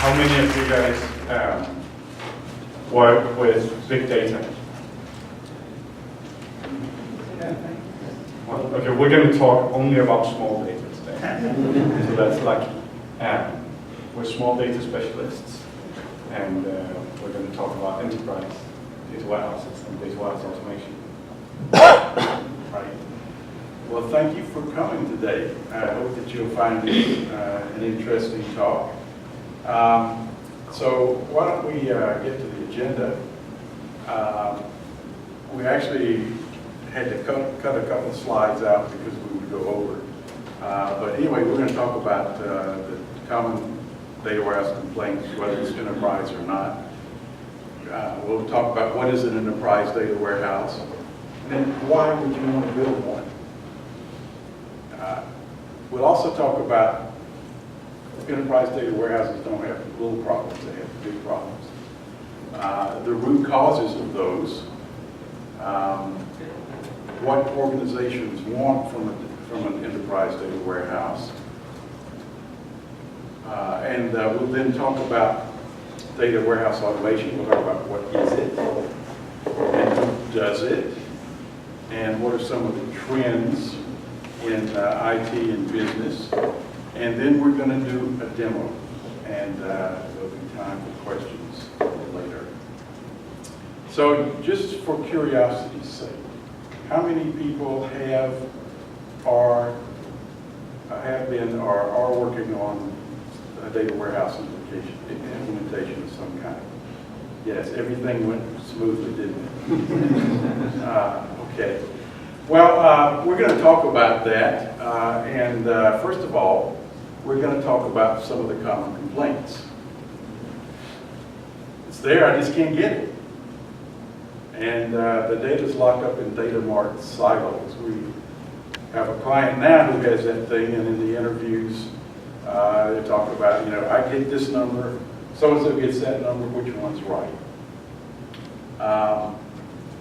How many of you guys work with big data? Well, okay, we're going to talk only about small data today. So that's like, we're small data specialists, and we're going to talk about enterprise data warehouses and data warehouse automation. Right. Well, thank you for coming today. I hope that you'll find it an interesting talk. So why don't we get to the agenda? We actually had to cut a couple of slides out because we would go over. But anyway, we're going to talk about the common data warehouse complaints, whether it's enterprise or not. We'll talk about what is an enterprise data warehouse, and then why would you want to build one? We'll also talk about enterprise data warehouses don't have little problems, they have big problems. The root causes of those, what organizations want from an enterprise data warehouse, and we'll then talk about data warehouse automation. We'll talk about what is it, and who does it, and what are some of the trends in IT and business. And then we're going to do a demo, and there'll be time for questions later. So just for curiosity's sake, how many people have been or are working on a data warehouse implementation of some kind? Yes, everything went smoothly, didn't it? Okay. Well, we're going to talk about that, and first of all, we're going to talk about some of the common complaints. It's there, I just can't get it. And the data's locked up in data mart silos. We have a client now who has that thing, and in the interviews, they talk about, I get this number, so-and-so gets that number, which one's right?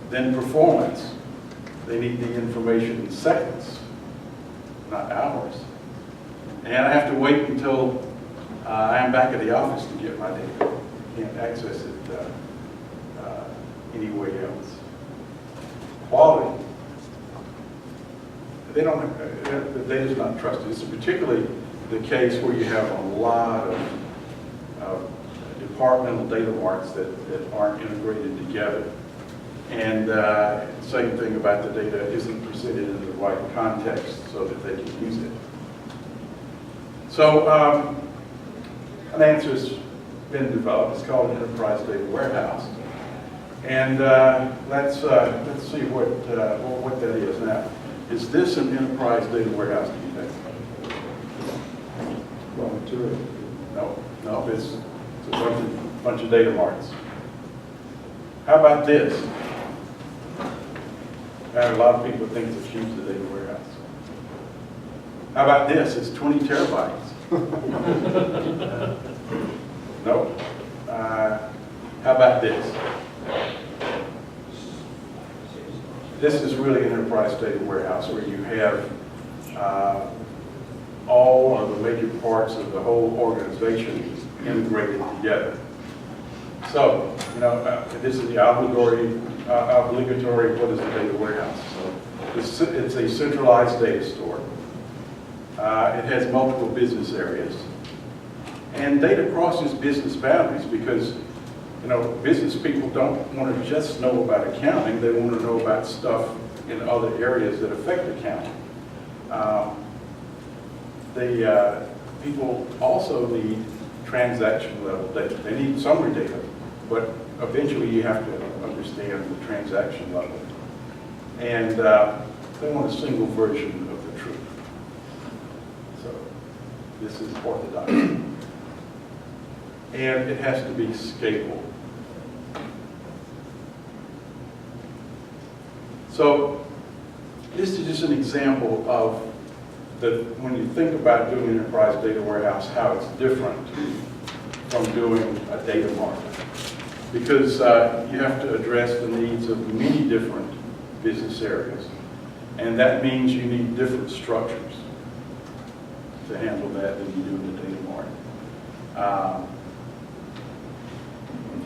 Then performance. They need the information in seconds, not hours. And I have to wait until I'm back at the office to get my data. Can't access it any way else. Quality. They don't. The data's not trusted. It's particularly the case where you have a lot of departmental data marts that aren't integrated together. And same thing about the data isn't presented in the right context so that they can use it. So an answer's been developed. It's called an enterprise data warehouse. And let's see what that is now. Is this an enterprise data warehouse, do you think? Raw material. No, it's a bunch of data marts. How about this? A lot of people think it's a huge data warehouse. How about this? It's 20 terabytes. No. How about this? This is really an enterprise data warehouse where you have all of the major parts of the whole organization integrated together. So, this is the obligatory, what is the data warehouse? So it's a centralized data store. It has multiple business areas. And data crosses business boundaries because, business people don't want to just know about accounting. They want to know about stuff in other areas that affect accounting. People also need transaction level data. They need summary data, but eventually you have to understand the transaction level. And they want a single version of the truth. So this is orthodox. And it has to be scalable. So this is just an example of when you think about doing an enterprise data warehouse, how it's different from doing a data mart. Because you have to address the needs of many different business areas. And that means you need different structures to handle that than you do in the data mart.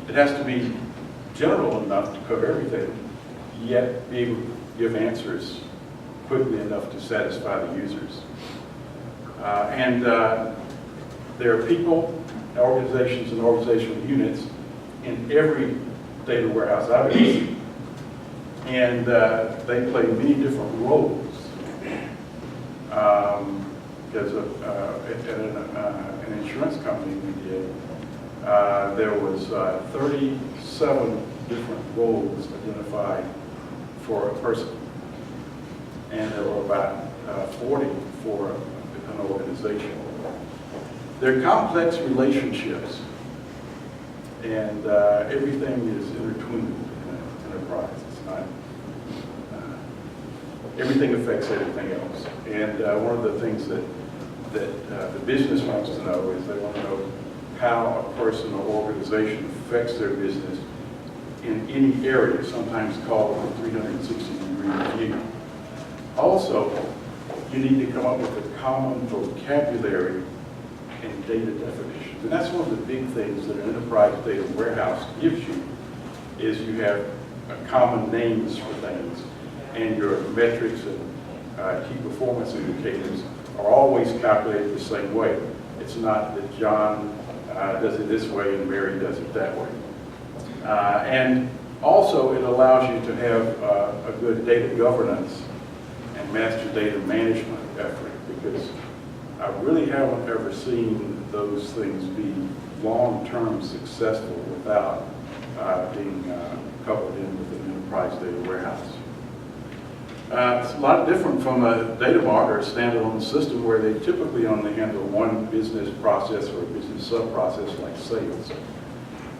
It has to be general enough to cover everything, yet be able to give answers quickly enough to satisfy the users. There are people, organizations, and organizational units in every data warehouse I've ever seen. And they play many different roles. Because at an insurance company we did, there was 37 different roles identified for a person. And there were about 40 for an organization. They're complex relationships, and everything is intertwined in an enterprise. It's not, everything affects everything else. And one of the things that the business wants to know is they want to know how a person or organization affects their business in any area, sometimes called a 360-degree view. Also, you need to come up with a common vocabulary and data definitions. And that's one of the big things that an enterprise data warehouse gives you, is you have common names for things, and your metrics and key performance indicators are always calculated the same way. It's not that John does it this way and Mary does it that way. And also it allows you to have a good data governance and master data management effort, because I really haven't ever seen those things be long-term successful without being coupled in with an enterprise data warehouse. It's a lot different from a data mart or a standalone system where they typically only handle one business process or a business sub-process like sales.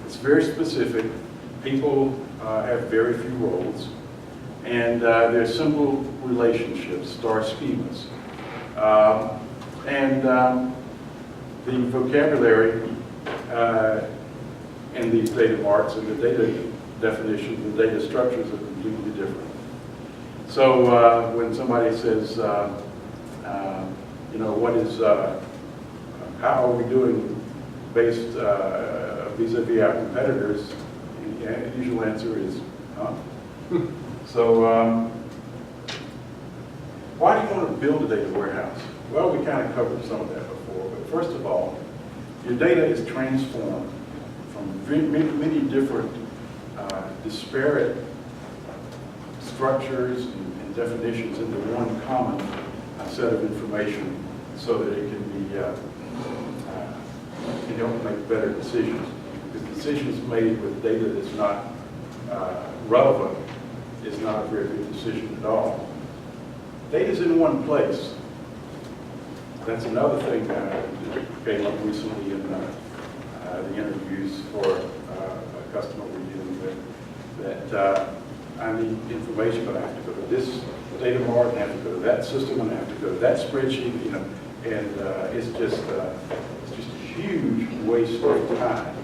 It's very specific. People have very few roles, and they're simple relationships, star schemas. The vocabulary in these data marts and the data definitions and data structures are completely different. So when somebody says, what is, how are we doing based vis-a-vis our competitors, the usual answer is, huh? So why do you want to build a data warehouse? Well, we kind of covered some of that before, but first of all, your data is transformed from many different disparate structures and definitions into one common set of information, so that it can be can help make better decisions. Because decisions made with data that's not relevant is not a very good decision at all. Data's in one place. That's another thing that came up recently in the interviews for a customer we're dealing with, that I need information, but I have to go to this data mart, and I have to go to that system, and I have to go to that spreadsheet, and it's just a huge waste of time.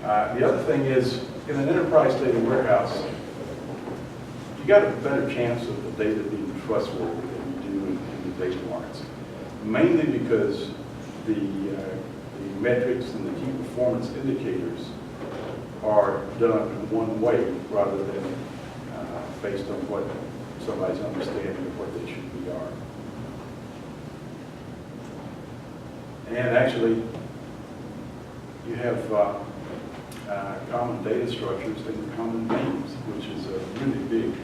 The other thing is, in an enterprise data warehouse, you got a better chance of the data being trustworthy than you do in the data marts, mainly because the metrics and the key performance indicators are done in one way rather than based on what somebody's understanding of what they should be are. And actually, you have common data structures and common names, which is a really big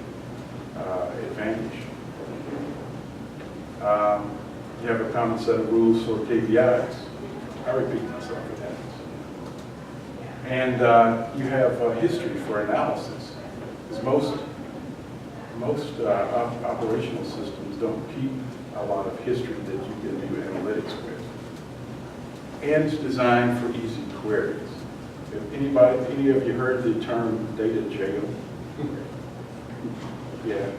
advantage. You have a common set of rules for KPIs. I repeat myself, it happens. And you have a history for analysis. Because most operational systems don't keep a lot of history that you can do analytics with. And it's designed for easy queries. If any of you heard the term data jail? Yeah.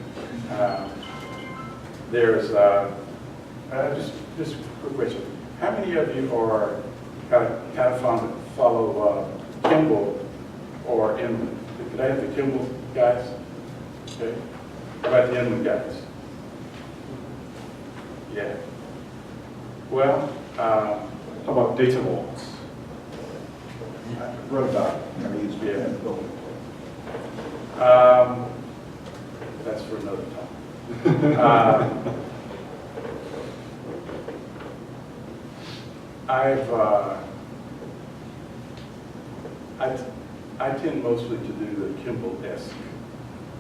There's just a quick question. How many of you are kind of follow Kimball or Inman? Could I have the Kimball guys? Okay. How about the Inman guys? Yeah. Well, How about data walls? I wrote about it. Never used it in the building. That's for another time. I tend mostly to do the Kimball-esque.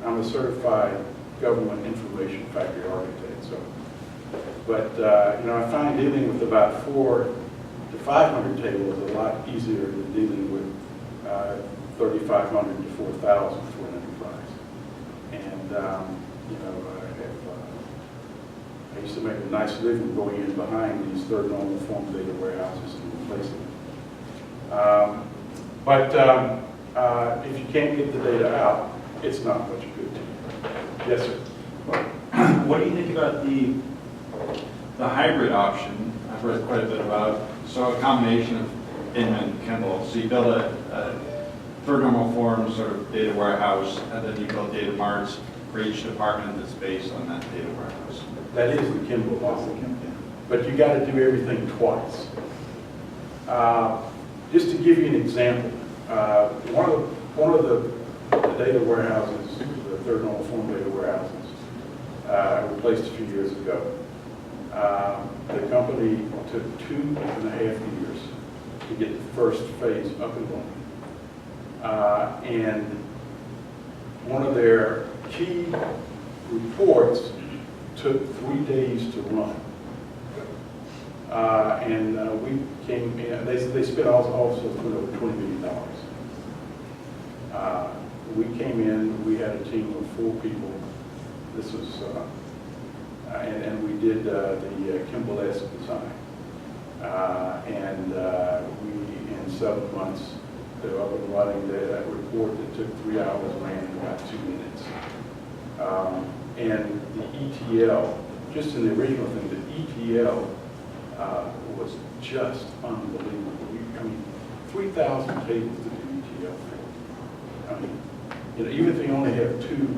I'm a certified government information factory architect, so. But I find dealing with about 400 to 500 tables a lot easier than dealing with 3,500 to 4,000 for an enterprise. And I used to make a nice living going in behind these third normal form data warehouses and replacing them. If you can't get the data out, it's not much good to you. Yes, sir. What do you think about the hybrid option? I've read quite a bit about. So a combination of Inman and Kimball. So you build a third normal form sort of data warehouse, and then you build data marts for each department that's based on that data warehouse. That is the Kimball model. But you got to do everything twice. Just to give you an example, one of the data warehouses, the third normal form data warehouses, I replaced a few years ago. The company took 2.5 years to get the first phase up and running. And one of their key reports took 3 days to run. We came in, they spent also put over $20 million. We came in, we had a team of 4 people. This was, and we did the Kimball-esque design. We, in 7 months, they were up and running. That report that took 3 hours ran in about 2 minutes. And the ETL, just in the original thing, the ETL was just unbelievable. I mean, 3,000 tables to do ETL for. I mean, even if you only have 2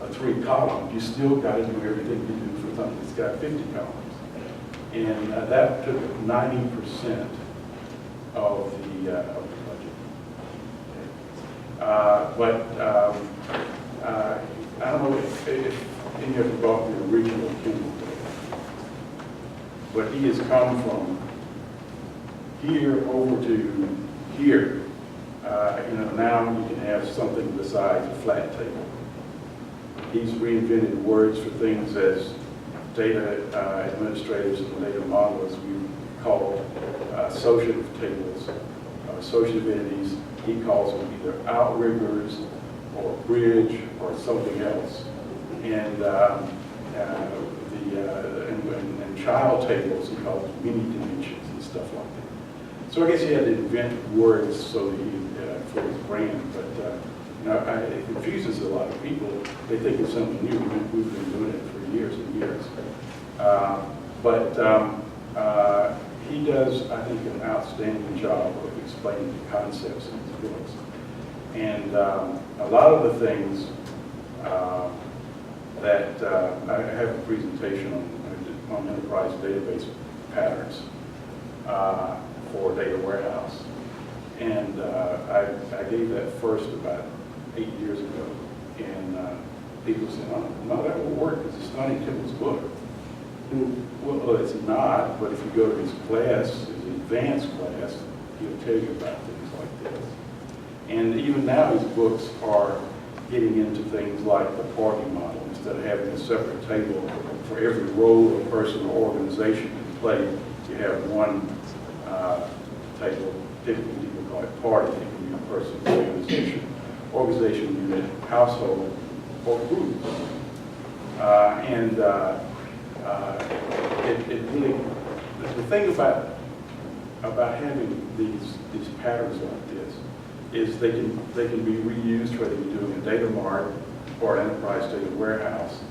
or 3 columns, you still got to do everything you do for something that's got 50 columns. And that took 90% of the budget. I don't know if any of you bought the original Kimball, but he has come from here over to here. Now you can have something besides a flat table. He's reinvented words for things as data administrators and data modelers. We call associative tables, associative entities. He calls them either outriggers or bridge or something else. And and child tables, he calls mini dimensions and stuff like that. So I guess he had to invent words so that for his brand, but it confuses a lot of people. They think it's something new. We've been doing it for years and years. He does, I think, an outstanding job of explaining the concepts in his books. And a lot of the things that I have a presentation on enterprise database patterns for data warehouse. And I gave that first about 8 years ago. And people said, oh, no, that won't work because it's not in Kimball's book. Well, it's not, but if you go to his class, his advanced class, he'll tell you about things like this. And even now his books are getting into things like the party model. Instead of having a separate table for every role or person or organization to play, you have one table. Typically people call it party. It can be a person, organization unit, household, or group. It really, the thing about having these patterns like this is they can be reused whether you're doing a data mart or an enterprise data warehouse.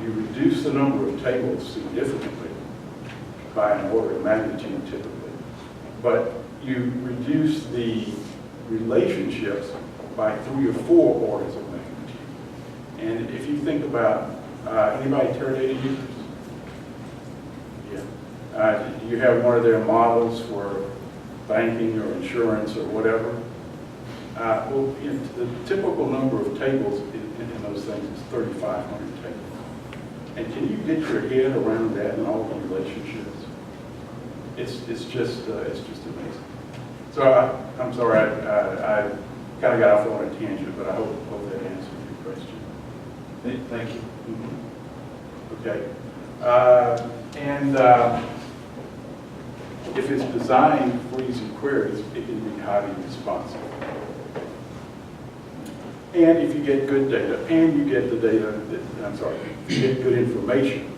You reduce the number of tables significantly by an order of magnitude typically, but you reduce the relationships by 3 or 4 orders of magnitude. And if you think about anybody Teradata users? Yeah. You have one of their models for banking or insurance or whatever. Well, the typical number of tables in those things is 3,500 tables. And can you get your head around that and all the relationships? It's just amazing. So I'm sorry, I kind of got off on a tangent, but I hope that answers your question. Thank you. Okay. If it's designed for easy queries, it can be highly responsive. And if you get good data, and you get the data, if you get good information,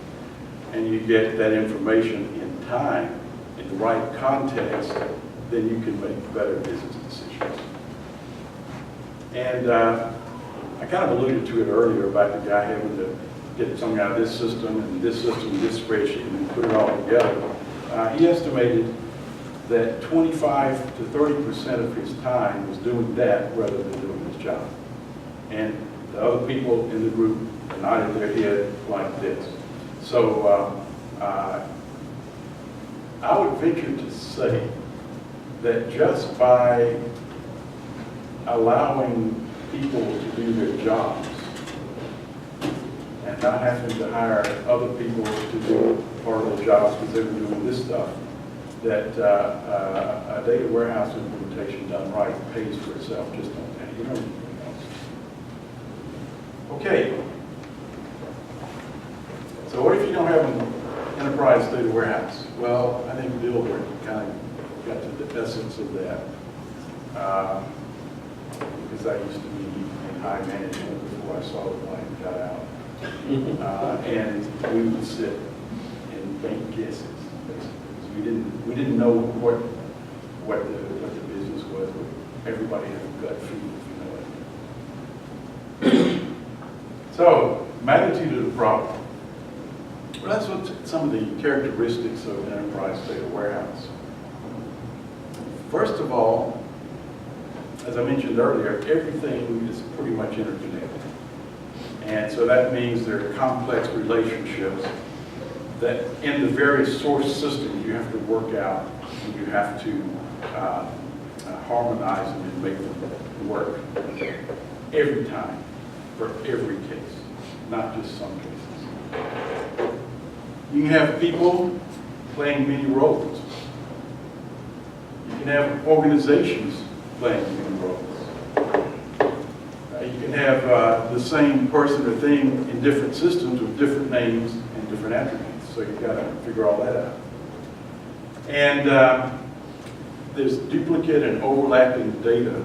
and you get that information in time, in the right context, then you can make better business decisions. And I kind of alluded to it earlier about the guy having to get something out of this system and this spreadsheet, and then put it all together. He estimated that 25 to 30% of his time was doing that rather than doing his job. And the other people in the group nodded their head like this. So I would venture to say that just by allowing people to do their jobs and not having to hire other people to do part of their jobs because they were doing this stuff, that a data warehouse implementation done right pays for itself just on that. You know anything else. Okay. So what if you don't have an enterprise data warehouse? Well, I think Bill kind of got to the essence of that. Because I used to be in high management before I saw the light and got out. And we would sit and make guesses, basically. We didn't know what the business was, but everybody had a gut feeling, if you know it. So, magnitude of the problem. Well, that's what some of the characteristics of an enterprise data warehouse. First of all, as I mentioned earlier, everything is pretty much interconnected. And so that means there are complex relationships that in the various source systems you have to work out, and you have to harmonize them and make them work every time, for every case, not just some cases. You can have people playing many roles. You can have organizations playing many roles. You can have the same person or thing in different systems with different names and different attributes. So you've got to figure all that out. And there's duplicate and overlapping data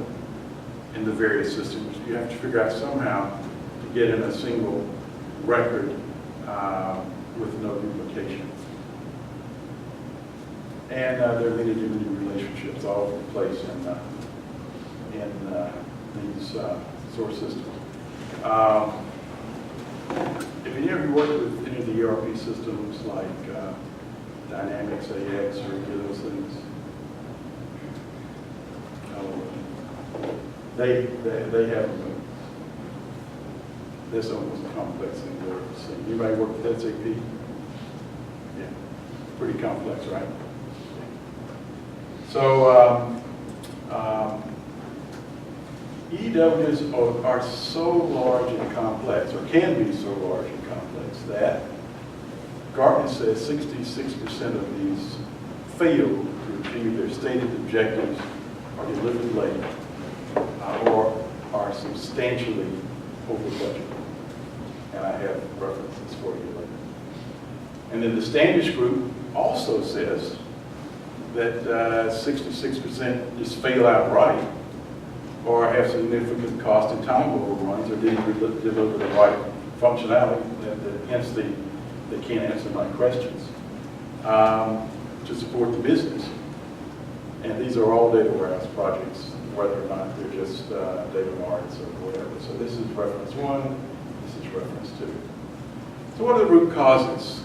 in the various systems. You have to figure out somehow to get in a single record with no duplication. And there are many relationships all over the place in these source systems. If any of you work with any of the ERP systems like Dynamics AX or any of those things, they have them. There's almost a complex thing there. Anybody work with SAP? Yeah, pretty complex, right? So EWs are so large and complex, or can be so large and complex, that Gartner says 66% of these fail to achieve their stated objectives, are delivered late, or are substantially over budget. And I have references for you later. And then the Standish Group also says that 66% just fail outright, or have significant cost and time overruns, or didn't deliver the right functionality, hence they can't answer my questions, to support the business. And these are all data warehouse projects, whether or not they're just data marts or whatever. So this is reference 1, this is reference 2. So what are the root causes?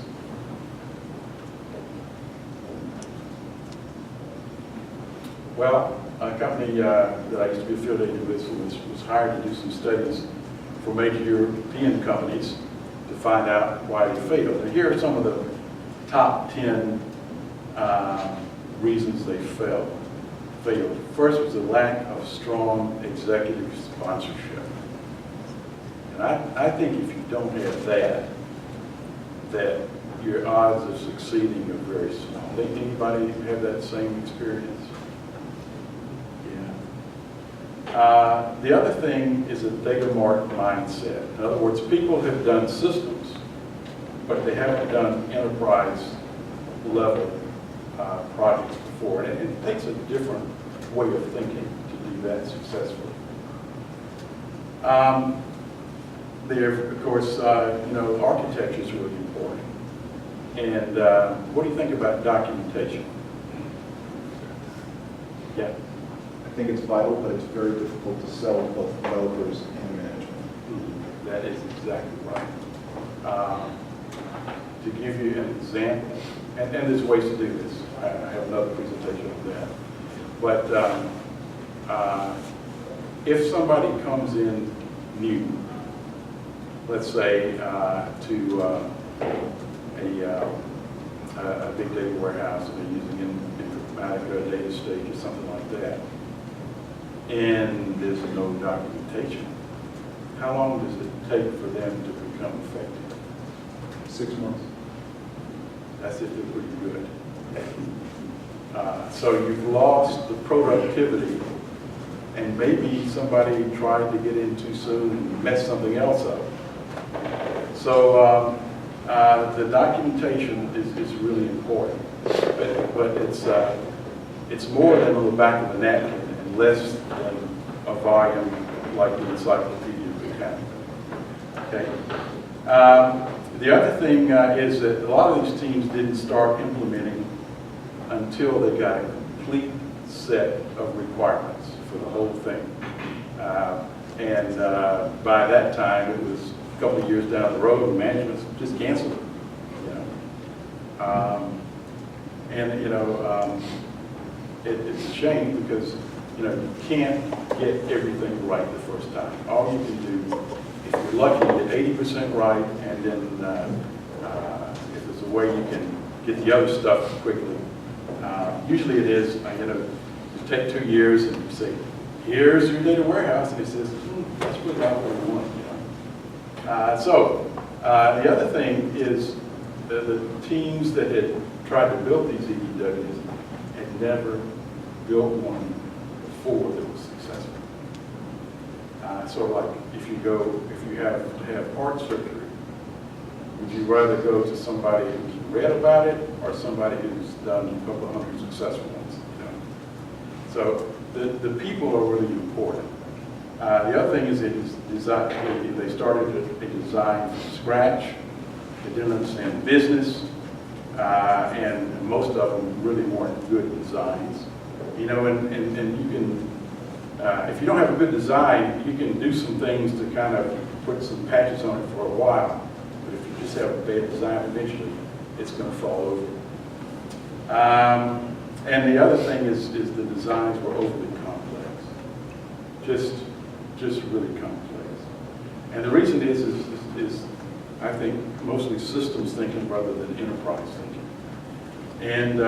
Well, a company that I used to be affiliated with was hired to do some studies for major European companies to find out why they failed. And here are some of the top 10 reasons they failed. failed. First was the lack of strong executive sponsorship. And I think if you don't have that your odds of succeeding are very small. Think anybody have that same experience? Yeah. The other thing is a data mart mindset. In other words, people have done systems, but they haven't done enterprise level projects before. And it takes a different way of thinking to do that successfully. There, of course, architecture is really important. And what do you think about documentation? Yeah. I think it's vital, but it's very difficult to sell to both developers and management. That is exactly right. To give you an example, and there's ways to do this. I have another presentation on that. But if somebody comes in new, let's say to a big data warehouse, and they're using Informatica, a data stage, or something like that, and there's no documentation, how long does it take for them to become effective? 6 months. That's if they're pretty good. So you've lost the productivity, and maybe somebody tried to get in too soon and messed something else up. So the documentation is really important, but it's more than on the back of a napkin and less than a volume like the Encyclopedia Britannica. Okay. The other thing is that a lot of these teams didn't start implementing until they got a complete set of requirements for the whole thing. And by that time, it was a couple of years down the road, and management just canceled it. It's a shame because you can't get everything right the first time. All you can do, if you're lucky, get 80% right, and then if there's a way you can get the other stuff quickly. Usually it is, you take 2 years and you say, here's your data warehouse, and it says, that's really not what we want. The other thing is the teams that had tried to build these EDWs had never built one before that was successful. Sort of like if you have to have heart surgery, would you rather go to somebody who's read about it or somebody who's done a couple of hundred successful ones? So the people are really important. The other thing is they started a design from scratch. They didn't understand business, and most of them really weren't good designs. And you can, if you don't have a good design, you can do some things to kind of put some patches on it for a while. But if you just have a bad design, eventually it's going to fall over. And the other thing is the designs were overly complex, just really complex. And the reason is I think mostly systems thinking rather than enterprise thinking. And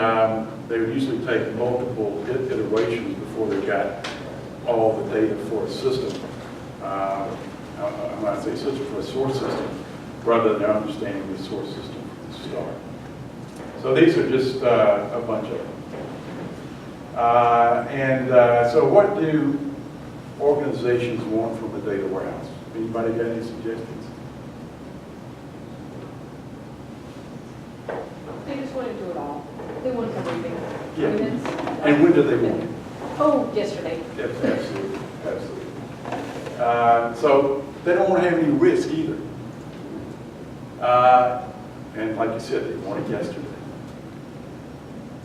they would usually take multiple iterations before they got all the data for a system. When I say system, for a source system, rather than understanding the source system from the start. So these are just a bunch of them. So what do organizations want from a data warehouse? Anybody got any suggestions? They just want to do it all. They want everything. Yeah. I mean, And when do they want it? Oh, yesterday. Yes, absolutely, absolutely. So they don't want to have any risk either. And like you said, they want it yesterday.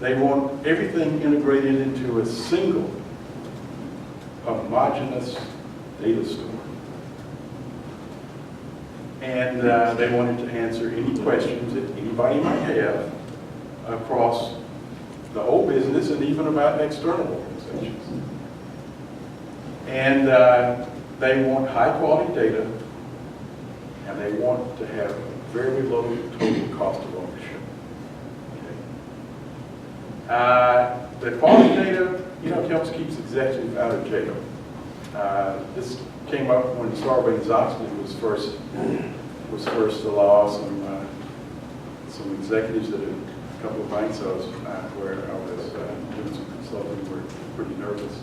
They want everything integrated into a single homogeneous data store. And they wanted to answer any questions that anybody might have across the whole business and even about external organizations. And they want high quality data, and they want to have very low total cost of ownership. Okay. The quality data You know, it helps keeps executives out of jail. This came up when Sarbanes-Oxley was first to law. Some executives at a couple of banks where I was doing some consulting were pretty nervous.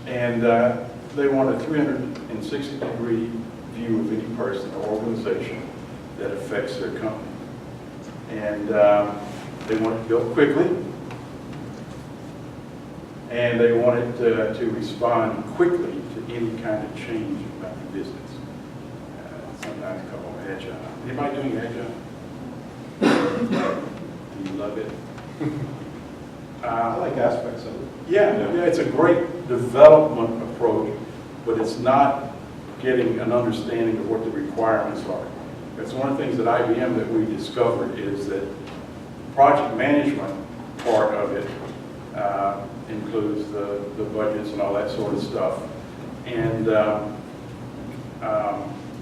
And they want a 360-degree view of any person or organization that affects their company. And they want it built quickly, and they want it to respond quickly to any kind of change about the business. Sometimes called agile. Anybody doing agile? Do you love it? I like aspects of it. Yeah, it's a great development approach, but it's not getting an understanding of what the requirements are. It's one of the things at IBM that we discovered is that project management part of it includes the budgets and all that sort of stuff. And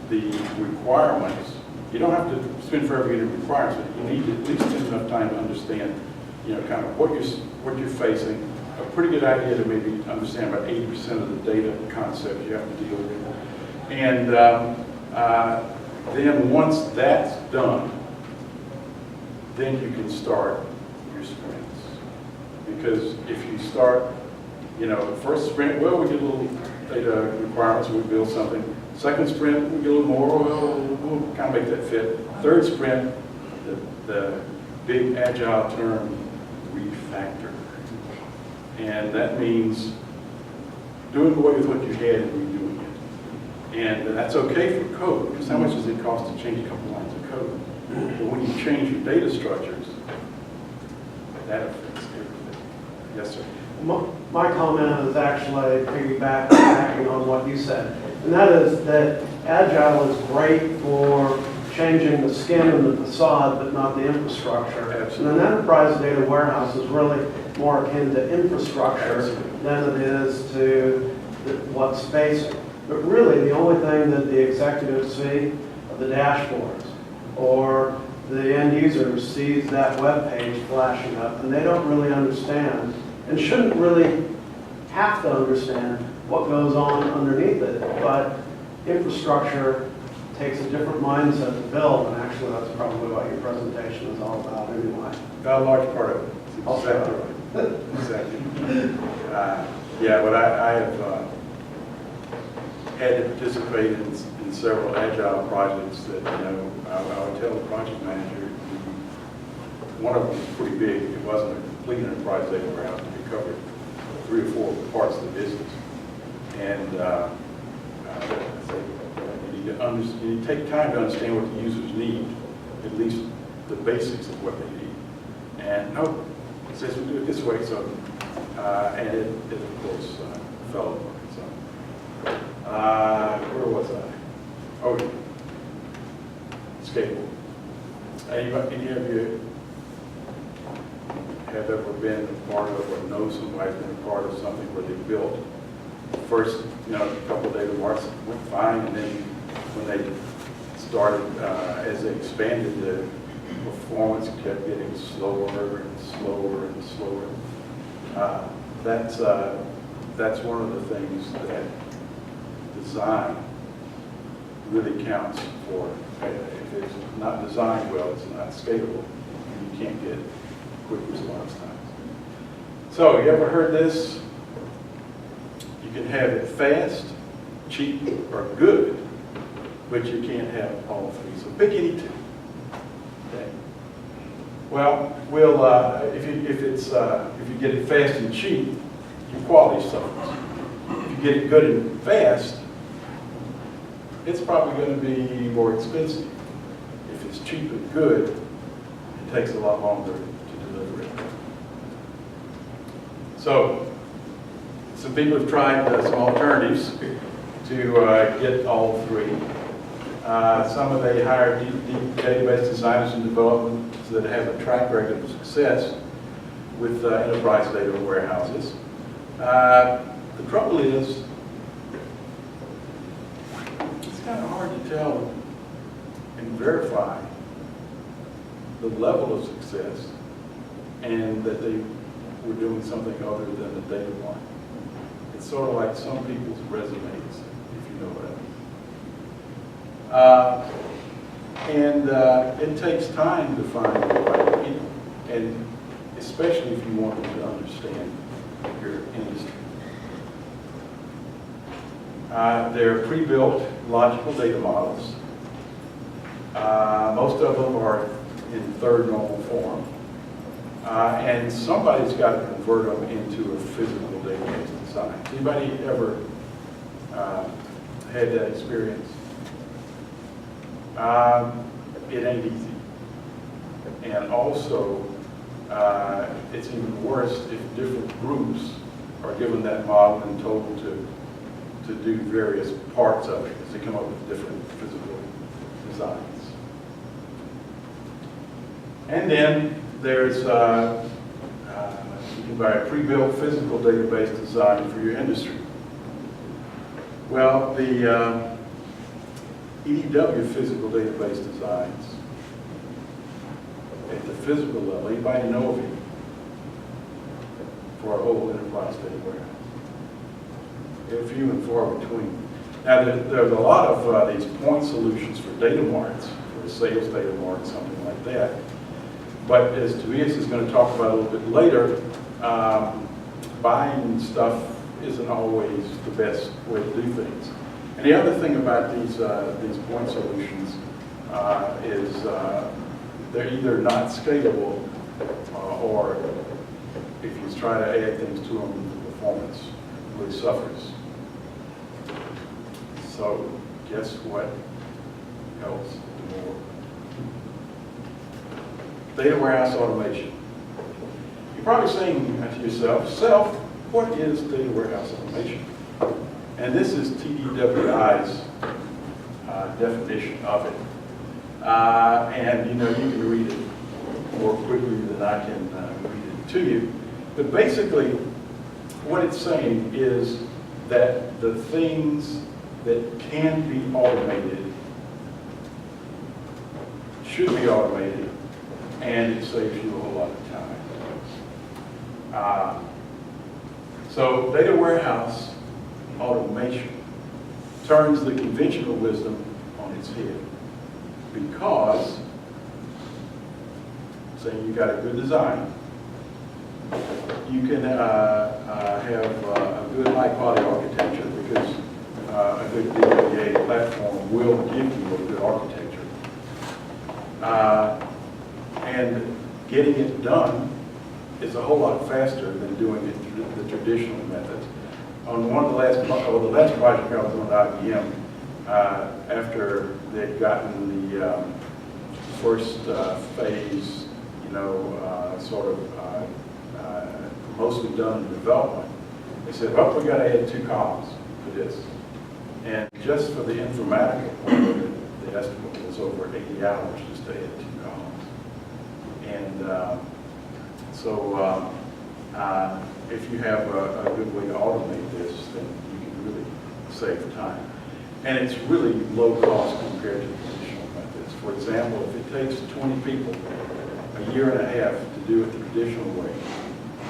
the requirements, you don't have to spend forever getting requirements, but you need to at least spend enough time to understand, kind of what you're facing. A pretty good idea to maybe understand about 80% of the data concepts you have to deal with. And then once that's done, then you can start your sprints. Because if you start, first sprint, well, we get a little data requirements, we build something. Second sprint, we get a little more, well, we'll kind of make that fit. Third sprint, the big agile term, refactor. And that means doing away with what you had and redoing it. And that's okay for code, because how much does it cost to change a couple lines of code? But when you change your data structures, that affects everything. Yes, sir. My comment is actually piggybacking on what you said. And that is that Agile is great for changing the skin and the facade, but not the infrastructure. Absolutely. And an enterprise data warehouse is really more akin to infrastructure Absolutely. than it is to what's facing. But really, the only thing that the executives see are the dashboards, or the end user sees that web page flashing up, and they don't really understand, and shouldn't really have to understand what goes on underneath it. But infrastructure takes a different mindset to build, and actually that's probably what your presentation is all about anyway. Got a large part of it. That's exactly right. Exactly. Yeah, but I have had to participate in several agile projects that, I would tell the project manager, one of them was pretty big. It wasn't a complete enterprise data warehouse. It covered 3 or 4 parts of the business. And you need to take time to understand what the users need, at least the basics of what they need. And no, it says we do it this way, so, and it of course, fell apart. So, where was I? Oh, yeah. Skateboard. Any of you have ever been a part of or know somebody's been a part of something where they built first, a couple of data marks went fine, and then when they started, as they expanded, the performance kept getting slower and slower and slower. That's one of the things that design really counts for. If it's not designed well, it's not scalable, and you can't get quick response times. So, you ever heard this? You can have it fast, cheap, or good, but you can't have all 3. So pick any 2. Okay. Well, if you get it fast and cheap, your quality suffers. If you get it good and fast, it's probably going to be more expensive. If it's cheap and good, it takes a lot longer to deliver it. So, some people have tried some alternatives to get all 3. Some of they hire deep database designers and developers that have a track record of success with enterprise data warehouses. The trouble is, it's kind of hard to tell and verify the level of success and that they were doing something other than the data mart. It's sort of like some people's resumes, if you know what I mean. It takes time to find the right people, and especially if you want them to understand your industry. They're pre-built logical data models. Most of them are in third normal form. And somebody's got to convert them into a physical database design. Anybody ever had that experience? It ain't easy. And also, it's even worse if different groups are given that model and told to do various parts of it, because they come up with different physical designs. And then there's, you can buy a pre-built physical database design for your industry. Well, the EDW physical database designs at the physical level, anybody know of it for a whole enterprise data warehouse? They're few and far between. Now, there's a lot of these point solutions for data marts, for a sales data mart, something like that. But as Tobias is going to talk about a little bit later, buying stuff isn't always the best way to do things. And the other thing about these point solutions is they're either not scalable or if you try to add things to them, the performance really suffers. So guess what helps more? Data warehouse automation. You're probably saying to yourself, what is data warehouse automation? And this is TDWI's definition of it. And you know, you can read it more quickly than I can read it to you. But basically, what it's saying is that the things that can be automated should be automated, and it saves you a whole lot of time. So data warehouse automation turns the conventional wisdom on its head, because saying you got a good design, you can have a good high-quality architecture, because a good DWA platform will give you a good architecture. And getting it done is a whole lot faster than doing it the traditional methods. On one of the last project I was on at IBM, after they'd gotten the first phase, you know, sort of mostly done in development, they said, well, we got to add 2 columns to this. And just for the informatica part of it, the estimate was over 80 hours just to add 2 columns. And so if you have a good way to automate this, then you can really save time. And it's really low cost compared to traditional methods. For example, if it takes 20 people a year and a half to do it the traditional way,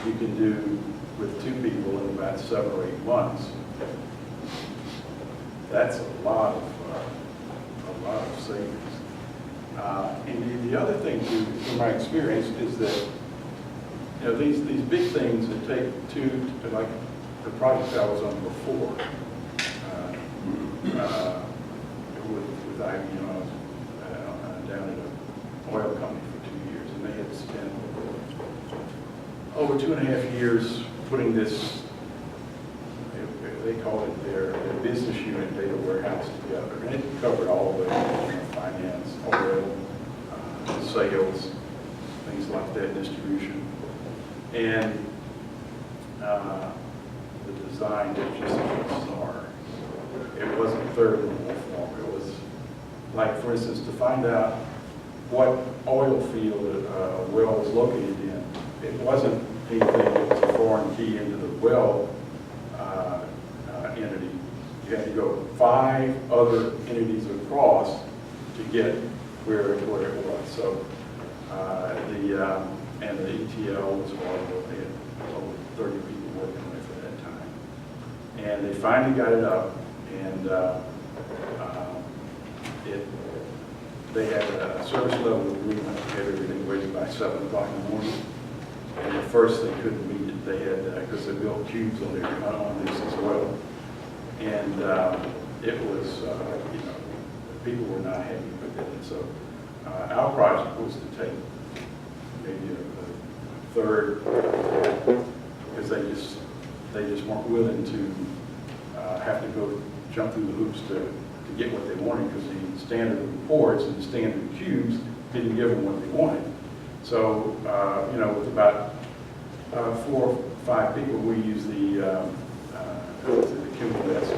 you can do with 2 people in about 7 or 8 months. That's a lot of savings. And the other thing, too, from my experience, is that you know these big things that take 2, like the project I was on before, with IBM, I was down at an oil company for 2 years, and they had spent over 2.5 years putting this, they call it their business unit data warehouse together. And it covered all the way from finance, oil, sales, things like that, distribution. And the design was just bizarre. It wasn't third normal form. It was like, for instance, to find out what oil field a well was located in. It wasn't anything that was a foreign key into the well entity. You had to go 5 other entities across to get where it was. So and the ETL was horrible. They had over 30 people working on it at that time. And they finally got it up, and they had a service level agreement to have everything ready by 7 o'clock in the morning. And at first they couldn't meet it. They had, because they built cubes on this as well. And it was, people were not happy with it. And so our project was to take maybe a third, because they just weren't willing to have to go jump through the hoops to get what they wanted, because the standard reports and the standard cubes didn't give them what they wanted. So, with about 4 or 5 people, we used the Kimball-esque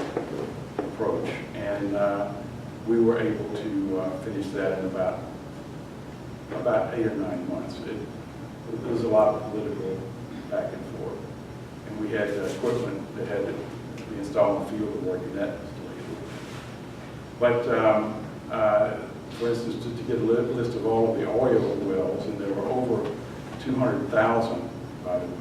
approach, and we were able to finish that in about 8 or 9 months. There was a lot of political back and forth, and we had equipment that had to be installed in the field to work, and that was delayed. But for instance, to get a list of all of the oil wells, and there were over 200,000, by the way.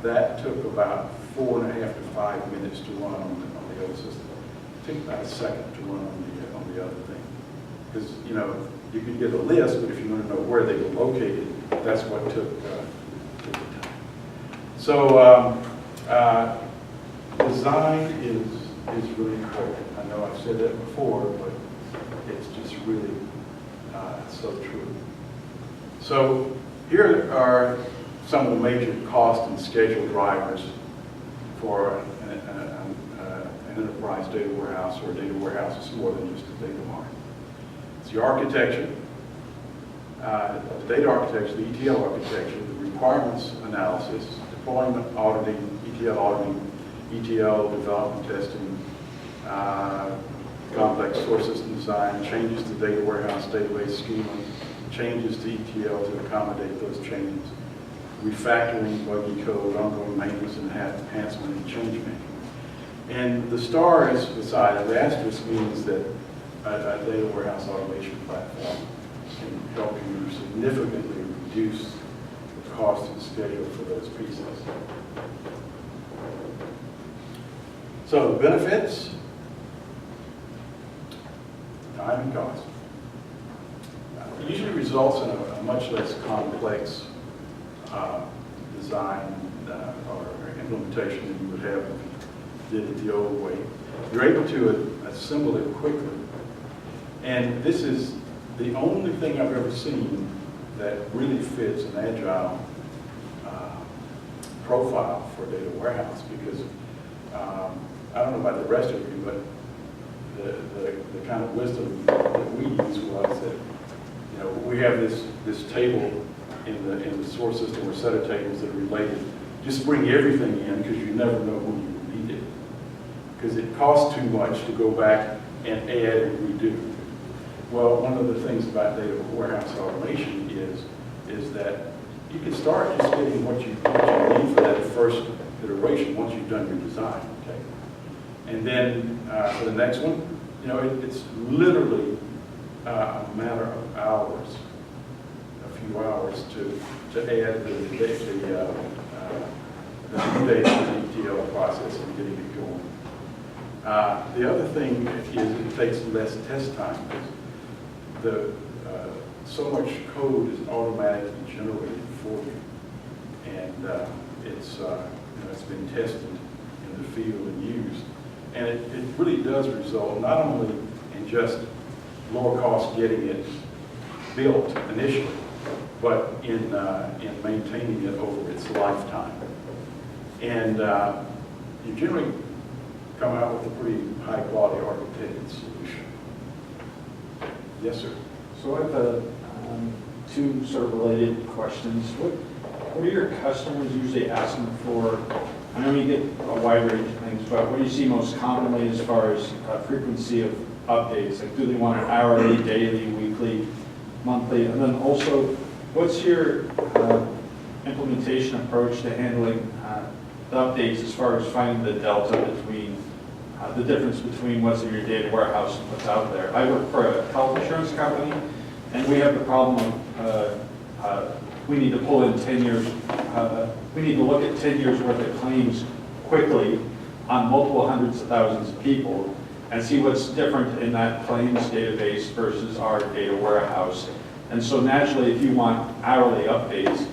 That took about 4.5 to 5 minutes to run on the other system. It took about a second to run on the other thing. Because, you could get a list, but if you want to know where they were located, that's what took the time. So design is really important. I know I've said that before, but it's just really so true. So here are some of the major cost and schedule drivers for an enterprise data warehouse, or a data warehouse is more than just a data mart. It's the architecture, the data architecture, the ETL architecture, the requirements analysis, deployment auditing, ETL development testing, complex source system design, changes to data warehouse database schema, changes to ETL to accommodate those changes, refactoring, buggy code, ongoing maintenance and enhancement, and change management. And the star is beside it. The asterisk means that a data warehouse automation platform can help you significantly reduce the cost and schedule for those pieces. So the benefits, time and cost. It usually results in a much less complex design or implementation than you would have if you did it the old way. You're able to assemble it quickly. And this is the only thing I've ever seen that really fits an agile profile for a data warehouse, because I don't know about the rest of you, but the kind of wisdom that we use was that, we have this table in the source system, or set of tables that are related. Just bring everything in, because you never know when you will need it. Because it costs too much to go back and add and redo. Well, one of the things about data warehouse automation is that you can start just getting what you need for that first iteration once you've done your design. Okay, and then for the next one, it's literally a matter of hours, a few hours to add the data to the ETL process and getting it going. The other thing is it takes less test time. So much code is automatically generated for you, and it's been tested in the field and used, and it really does result not only in just lower cost getting it built initially, but in maintaining it over its lifetime. And you generally come out with a pretty high quality architected solution. Yes, sir. So I have two sort of related questions. What are your customers usually asking for? I know you get a wide range of things, but what do you see most commonly as far as frequency of updates? Like, do they want an hourly, daily, weekly, monthly? And then also, what's your implementation approach to handling the updates as far as finding the delta between the difference between what's in your data warehouse and what's out there? I work for a health insurance company, and we have the problem of we need to pull in 10 years, we need to look at 10 years worth of claims quickly on multiple hundreds of thousands of people and see what's different in that claims database versus our data warehouse. And so naturally, if you want hourly updates,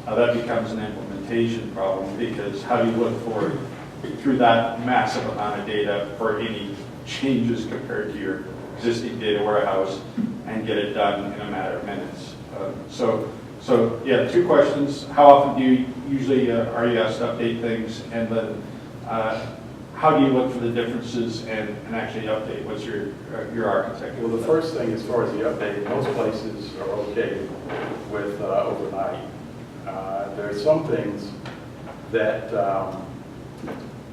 that becomes an implementation problem, because how do you look for, through that massive amount of data, for any changes compared to your existing data warehouse and get it done in a matter of minutes? So yeah, 2 questions. How often do you usually are you asked to update things? And then how do you look for the differences and actually update? What's your architecture? Well, the first thing, as far as the update, most places are okay with overnight. There are some things that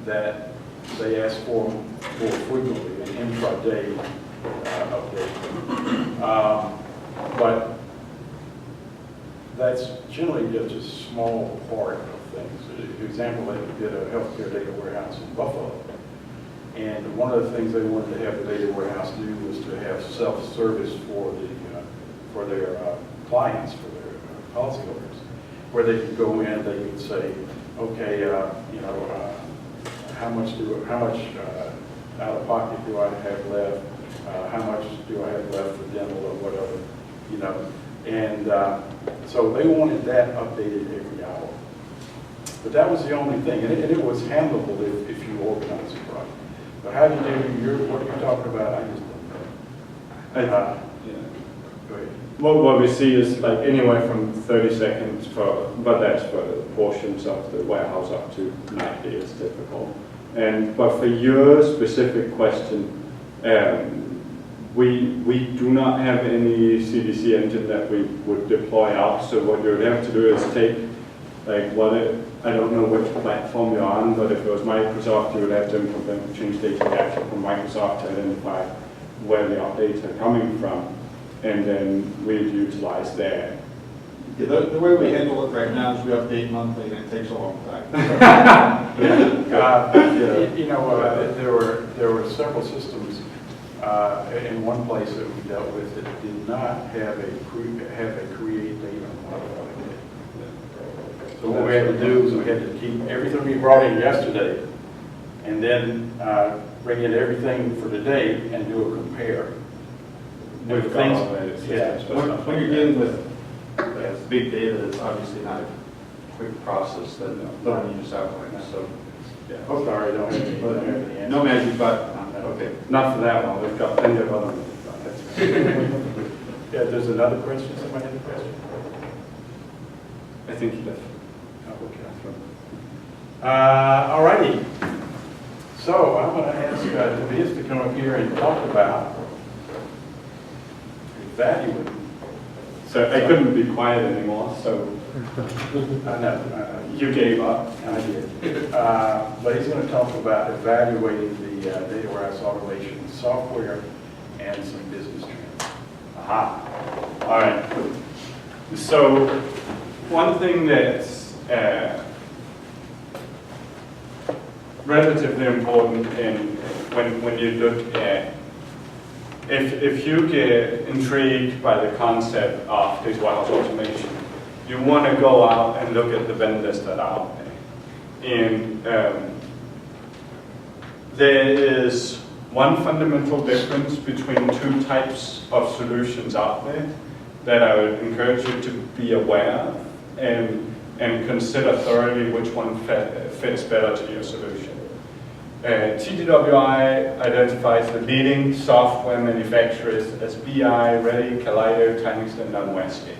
that they ask for more frequently, an intraday update. But that's generally just a small part of things. For example, they did a healthcare data warehouse in Buffalo. And one of the things they wanted to have the data warehouse do was to have self-service for their clients, for their policyholders, where they could go in, they could say, okay, how much out of pocket do I have left? How much do I have left for dental or whatever, And so they wanted that updated every hour. But that was the only thing, and it was handleable if you organize it right. But how do you do what you're talking about? I just don't know. Go ahead. What we see is like anywhere from 30 seconds but that's for portions of the warehouse up to 90 is typical. But for your specific question, we do not have any CDC engine that we would deploy out. So what you would have to do is take, I don't know which platform you're on, but if it was Microsoft, you would have to implement change data capture from Microsoft to identify where the updates are coming from, and then we'd utilize that. Yeah, the way we handle it right now is we update monthly, and it takes a long time. There were several systems in one place that we dealt with that did not have a create data model. So what we had to do is we had to keep everything we brought in yesterday, and then bring in everything for today and do a compare. With things, When you're dealing with big data, it's obviously not a quick process that you just outlined. So, yeah. Oh, sorry, don't have any answer. No magic button on that. Okay. Not for that one, we've got plenty of other ones. Yeah, there's another question. Somebody had a question? I think you did. All righty. So I'm going to ask Tobias to come up here and talk about evaluating. So I couldn't be quiet anymore, so I know. you gave up. I did. But he's going to talk about evaluating the data warehouse automation software and some business trends. Aha. All right. So one thing that's relatively important when you look at, if you get intrigued by the concept of data warehouse automation, you want to go out and look at the vendors that are out there. And there is one fundamental difference between 2 types of solutions out there that I would encourage you to be aware of and consider thoroughly which one fits better to your solution. TDWI identifies the leading software manufacturers as BI, Ready, Kaleido, Tinyx, and Westgate.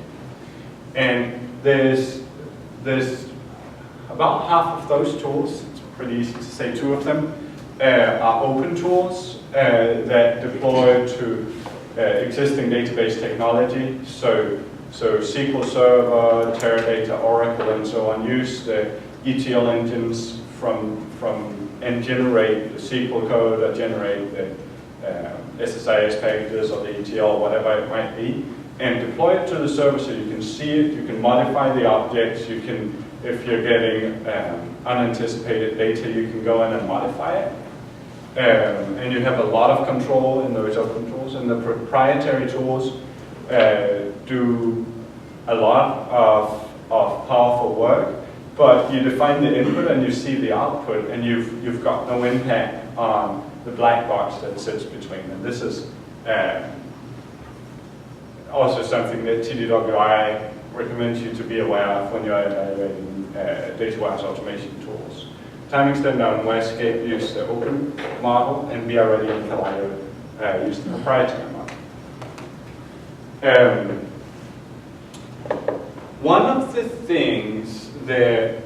And there's about half of those tools, it's pretty easy to say 2 of them, are open tools that deploy to existing database technology. So SQL Server, Teradata, Oracle, and so on use the ETL engines and generate the SQL code or generate the SSIS packages or the ETL, whatever it might be, and deploy it to the server so you can see it, you can modify the objects, you can, if you're getting unanticipated data, you can go in and modify it. And you have a lot of control in those open tools. And the proprietary tools, do a lot of powerful work, but you define the input and you see the output, and you've got no impact on the black box that sits between. And this is also something that TDWI recommends you to be aware of when you're evaluating data warehouse automation tools. Time extender and Wescape use the open model, and we already in Kalio use the proprietary model. One of the things that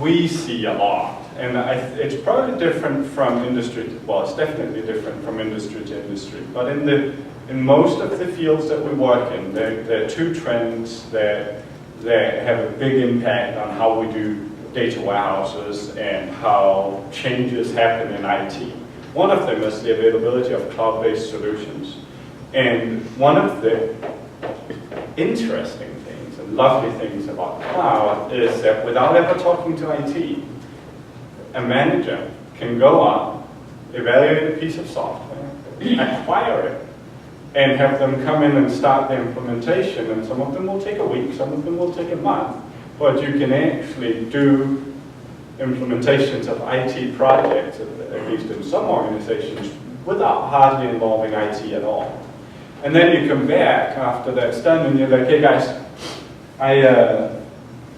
we see a lot, and it's probably different from industry, well, it's definitely different from industry to industry, but in most of the fields that we work in, there are two trends that have a big impact on how we do data warehouses and how changes happen in IT. One of them is the availability of cloud-based solutions. And one of the interesting things and lovely things about cloud is that without ever talking to IT, a manager can go out, evaluate a piece of software, acquire it, and have them come in and start the implementation. And some of them will take a week, some of them will take a month. But you can actually do implementations of IT projects, at least in some organizations, without hardly involving IT at all. And then you come back after that's done and you're like, hey guys, I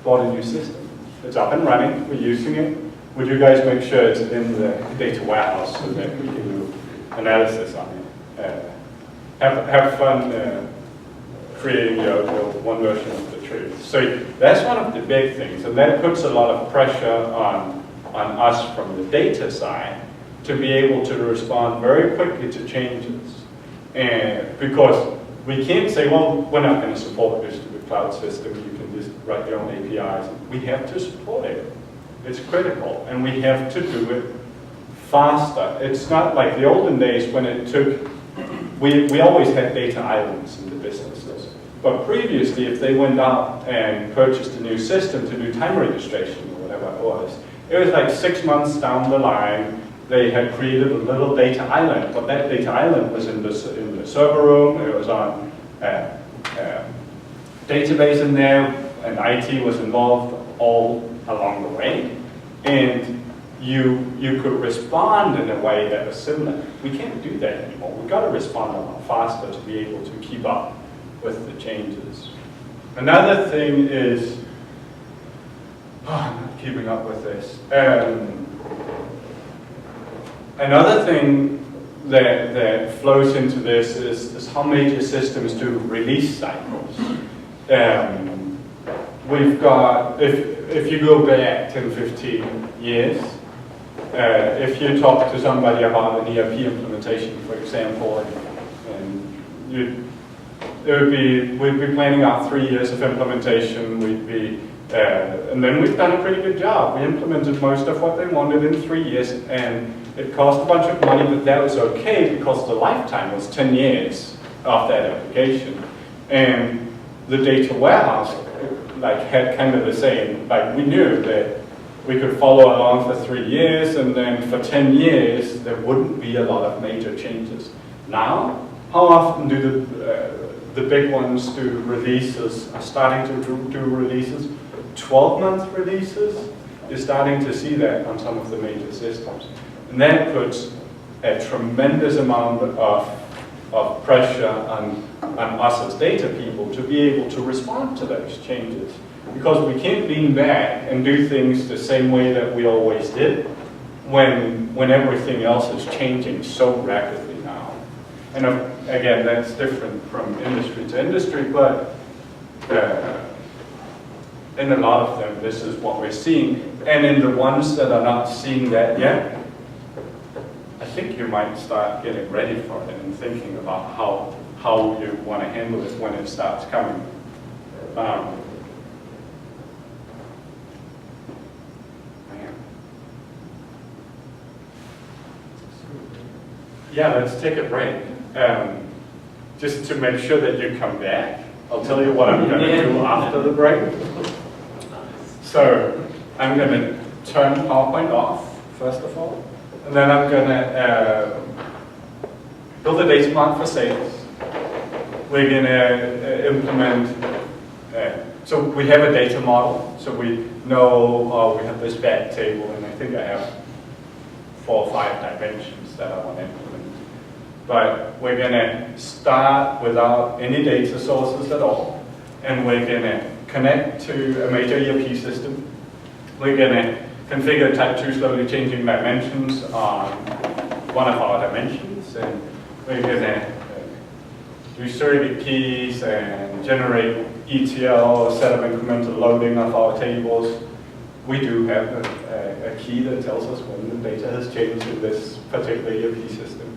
bought a new system. It's up and running, we're using it. Would you guys make sure it's in the data warehouse so that we can do analysis on it? Have fun creating your one version of the truth. So that's one of the big things, and that puts a lot of pressure on us from the data side to be able to respond very quickly to changes. And because we can't say, well, we're not going to support this distributed cloud system, you can just write your own APIs. We have to support it. It's critical, and we have to do it faster. It's not like the olden days when it took, we always had data islands in the businesses. But previously, if they went out and purchased a new system to do time registration or whatever it was like 6 months down the line, they had created a little data island. But that data island was in the server room, it was on database in there, and IT was involved all along the way. And you could respond in a way that was similar. We can't do that anymore. We've got to respond a lot faster to be able to keep up with the changes. Another thing is, I'm not keeping up with this. Another thing that flows into this is how major systems do release cycles. We've got, if you go back 10, 15 years, if you talk to somebody about an ERP implementation, for example, and we'd be planning out 3 years of implementation, and then we've done a pretty good job. We implemented most of what they wanted in 3 years, and it cost a bunch of money, but that was okay because the lifetime was 10 years of that application. And the data warehouse had kind of the same, we knew that we could follow along for 3 years, and then for 10 years, there wouldn't be a lot of major changes. Now, how often do the big ones do releases, are starting to do releases? 12-month releases? You're starting to see that on some of the major systems. And that puts a tremendous amount of pressure on us as data people to be able to respond to those changes. Because we can't lean back and do things the same way that we always did when everything else is changing so rapidly now. And again, that's different from industry to industry, but in a lot of them, this is what we're seeing. And in the ones that are not seeing that yet, I think you might start getting ready for it and thinking about how you want to handle it when it starts coming. Yeah, let's take a break. Just to make sure that you come back, I'll tell you what I'm going to do after the break. So I'm going to turn PowerPoint off, first of all. And then I'm going to build a data mart for sales. We're going to implement, so we have a data model, so we know we have this back table, and I think I have 4 or 5 dimensions that I want to implement. But we're going to start without any data sources at all, and we're going to connect to a major ERP system. We're going to configure type 2 slowly changing dimensions on one of our dimensions, and we're going to do surrogate keys and generate ETL, set up incremental loading of our tables. We do have a key that tells us when the data has changed in this particular ERP system.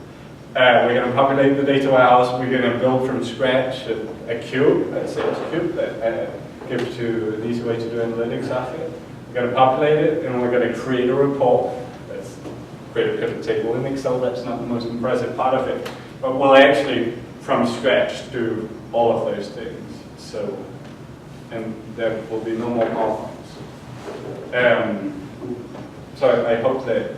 We're going to populate the data warehouse. We're going to build from scratch a cube, a sales cube that gives you an easy way to do analytics off it. We're going to populate it, and we're going to create a report. Let's create a pivot table in Excel. That's not the most impressive part of it. But we'll actually, from scratch, do all of those things. So, and there will be no more problems. So I hope that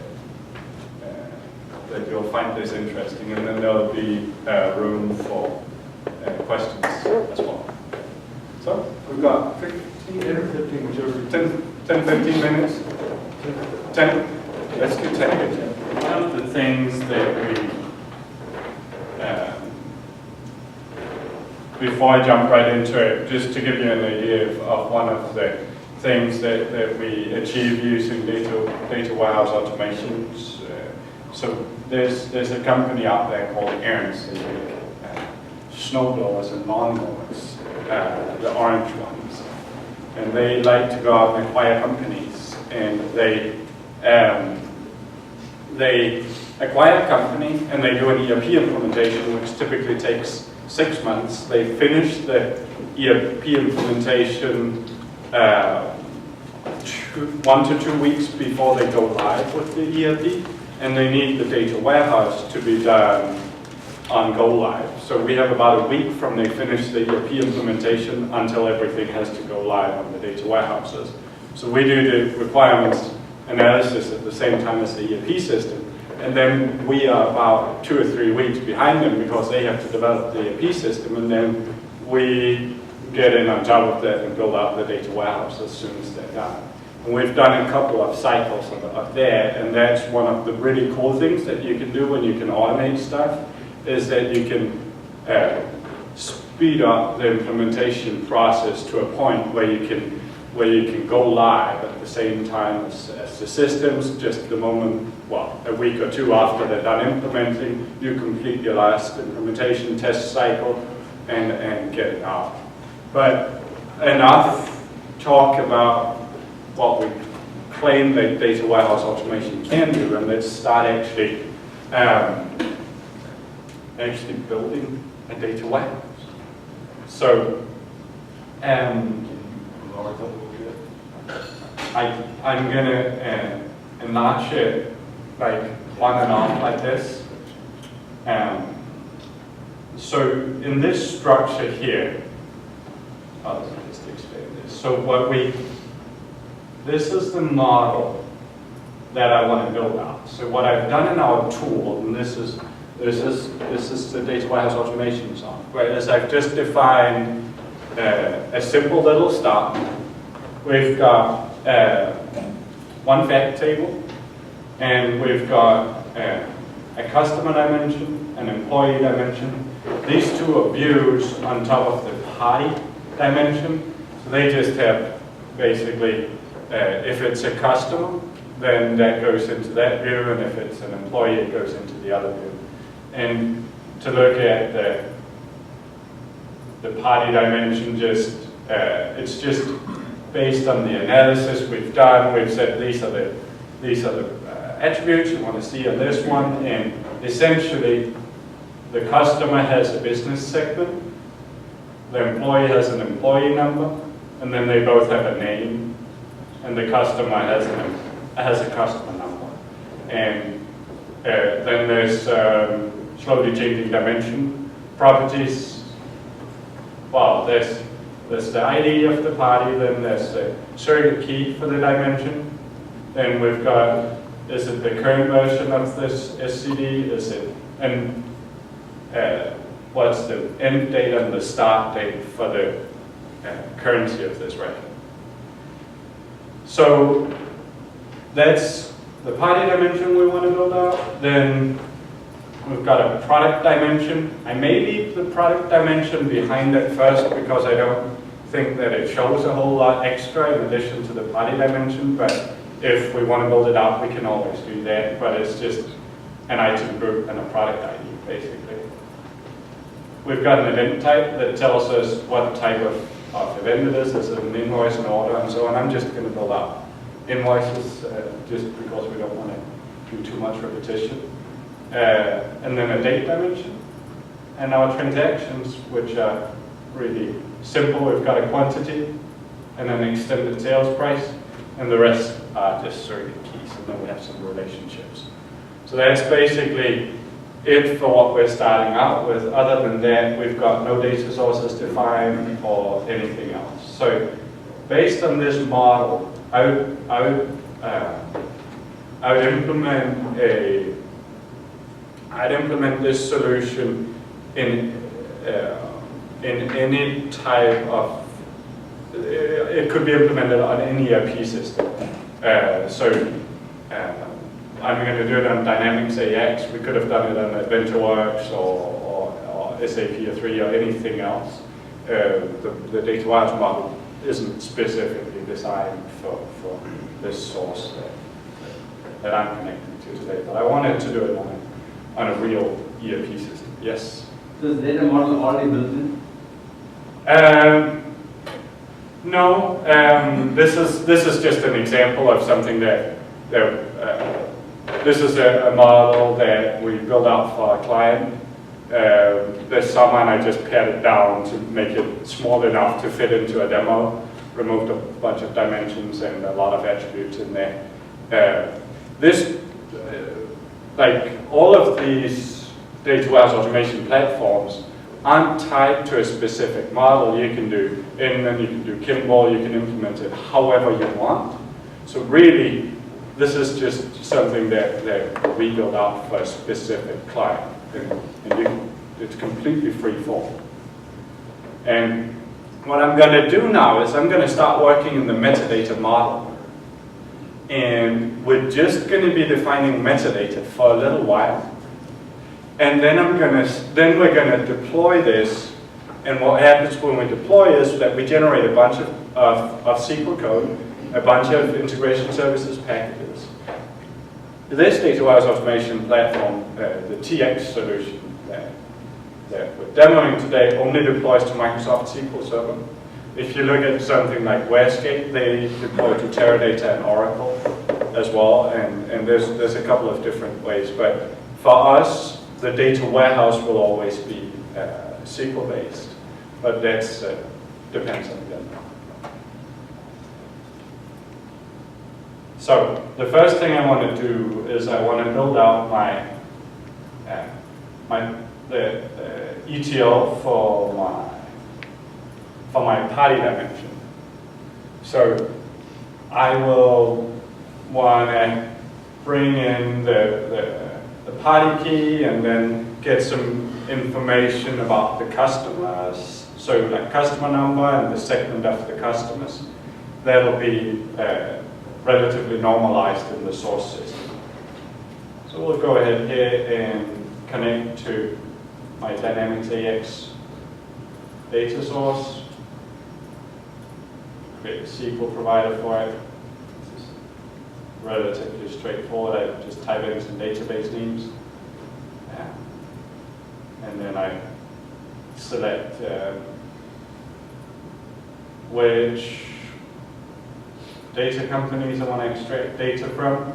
you'll find this interesting, and then there'll be room for questions as well. So we've got 15 or 15, whichever, 10, 15 minutes. 10. Let's do 10. One of the things that we before I jump right into it, just to give you an idea of one of the things that we achieve using data warehouse automations. So there's a company out there called Aaron's. They make snowblowers and lawnmowers, the orange ones. And they like to go out and acquire companies. And they acquire a company and they do an ERP implementation, which typically takes 6 months. They finish the ERP implementation 1 to 2 weeks before they go live with the ERP, and they need the data warehouse to be done on go live. So we have about a week from they finish the ERP implementation until everything has to go live on the data warehouses. So we do the requirements analysis at the same time as the ERP system. And then we are about 2 or 3 weeks behind them because they have to develop the ERP system, and then we get in on top of that and build out the data warehouse as soon as they're done. And we've done a couple of cycles of that, and that's one of the really cool things that you can do when you can automate stuff, is that you can speed up the implementation process to a point where you can go live at the same time as the systems. Just the moment, well, a week or 2 after they're done implementing, you complete your last implementation test cycle and get it out. But enough talk about what we claim that data warehouse automation can do, and let's start actually building a data warehouse. So, I'm going to enlarge it like on and off like this. So in this structure here, I'll just explain this. So this is the model that I want to build out. So what I've done in our tool, and this is the data warehouse automation software, is I've just defined a simple little start. We've got one fact table, and we've got a customer dimension, an employee dimension. These two are views on top of the party dimension. So they just have basically, if it's a customer, then that goes into that view, and if it's an employee, it goes into the other view. And to look at the party dimension, it's just based on the analysis we've done. We've said these are the attributes you want to see on this one, and essentially the customer has a business segment, the employee has an employee number, and then they both have a name, and the customer has a customer number. And then there's slowly changing dimension properties. Well, there's the ID of the party, then there's the surrogate key for the dimension. Then we've got, is it the current version of this SCD? Is it, and what's the end date and the start date for the currency of this record. So that's the party dimension we want to build out. Then we've got a product dimension. I may leave the product dimension behind it first because I don't think that it shows a whole lot extra in addition to the party dimension, but if we want to build it out, we can always do that, but it's just an item group and a product ID, basically. We've got an event type that tells us what type of event it is. It's an invoice, an order, and so on. I'm just going to build out invoices just because we don't want to do too much repetition. And then a date dimension. And our transactions, which are really simple. We've got a quantity and an extended sales price, and the rest are just surrogate keys, and then we have some relationships. So that's basically it for what we're starting out with. Other than that, we've got no data sources defined or anything else. So based on this model, I would implement this solution in any type of. It could be implemented on any ERP system. I'm going to do it on Dynamics AX. We could have done it on AdventureWorks or SAP or3 or anything else. The data warehouse model isn't specifically designed for this source that I'm connecting to today, but I wanted to do it on a real ERP system. Yes? So is data model already built in? No. This is just an example of something that this is a model that we built out for a client this summer, and I just pared it down to make it small enough to fit into a demo. Removed a bunch of dimensions and a lot of attributes in there. Like all of these data warehouse automation platforms aren't tied to a specific model. You can do Inman, you can do Kimball, you can implement it however you want. So really, this is just something that we build out for a specific client. And it's completely free form. And what I'm going to do now is I'm going to start working in the metadata model. And we're just going to be defining metadata for a little while. And then we're going to deploy this. And what happens when we deploy is that we generate a bunch of SQL code, a bunch of integration services packages. This data warehouse automation platform, the TX solution that we're demoing today, only deploys to Microsoft SQL Server. If you look at something like Warescape, they deploy to Teradata and Oracle as well, and there's a couple of different ways. But for us, the data warehouse will always be SQL based, but that's depends on the demo. So the first thing I want to do is I want to build out the ETL for my party dimension. So I will want to bring in the party key and then get some information about the customers. So like customer number and the segment of the customers. That'll be relatively normalized in the source system. So we'll go ahead here and connect to my Dynamics AX data source. Create a SQL provider for it. This is relatively straightforward. I just type in some database names. And then I select which data companies I want to extract data from,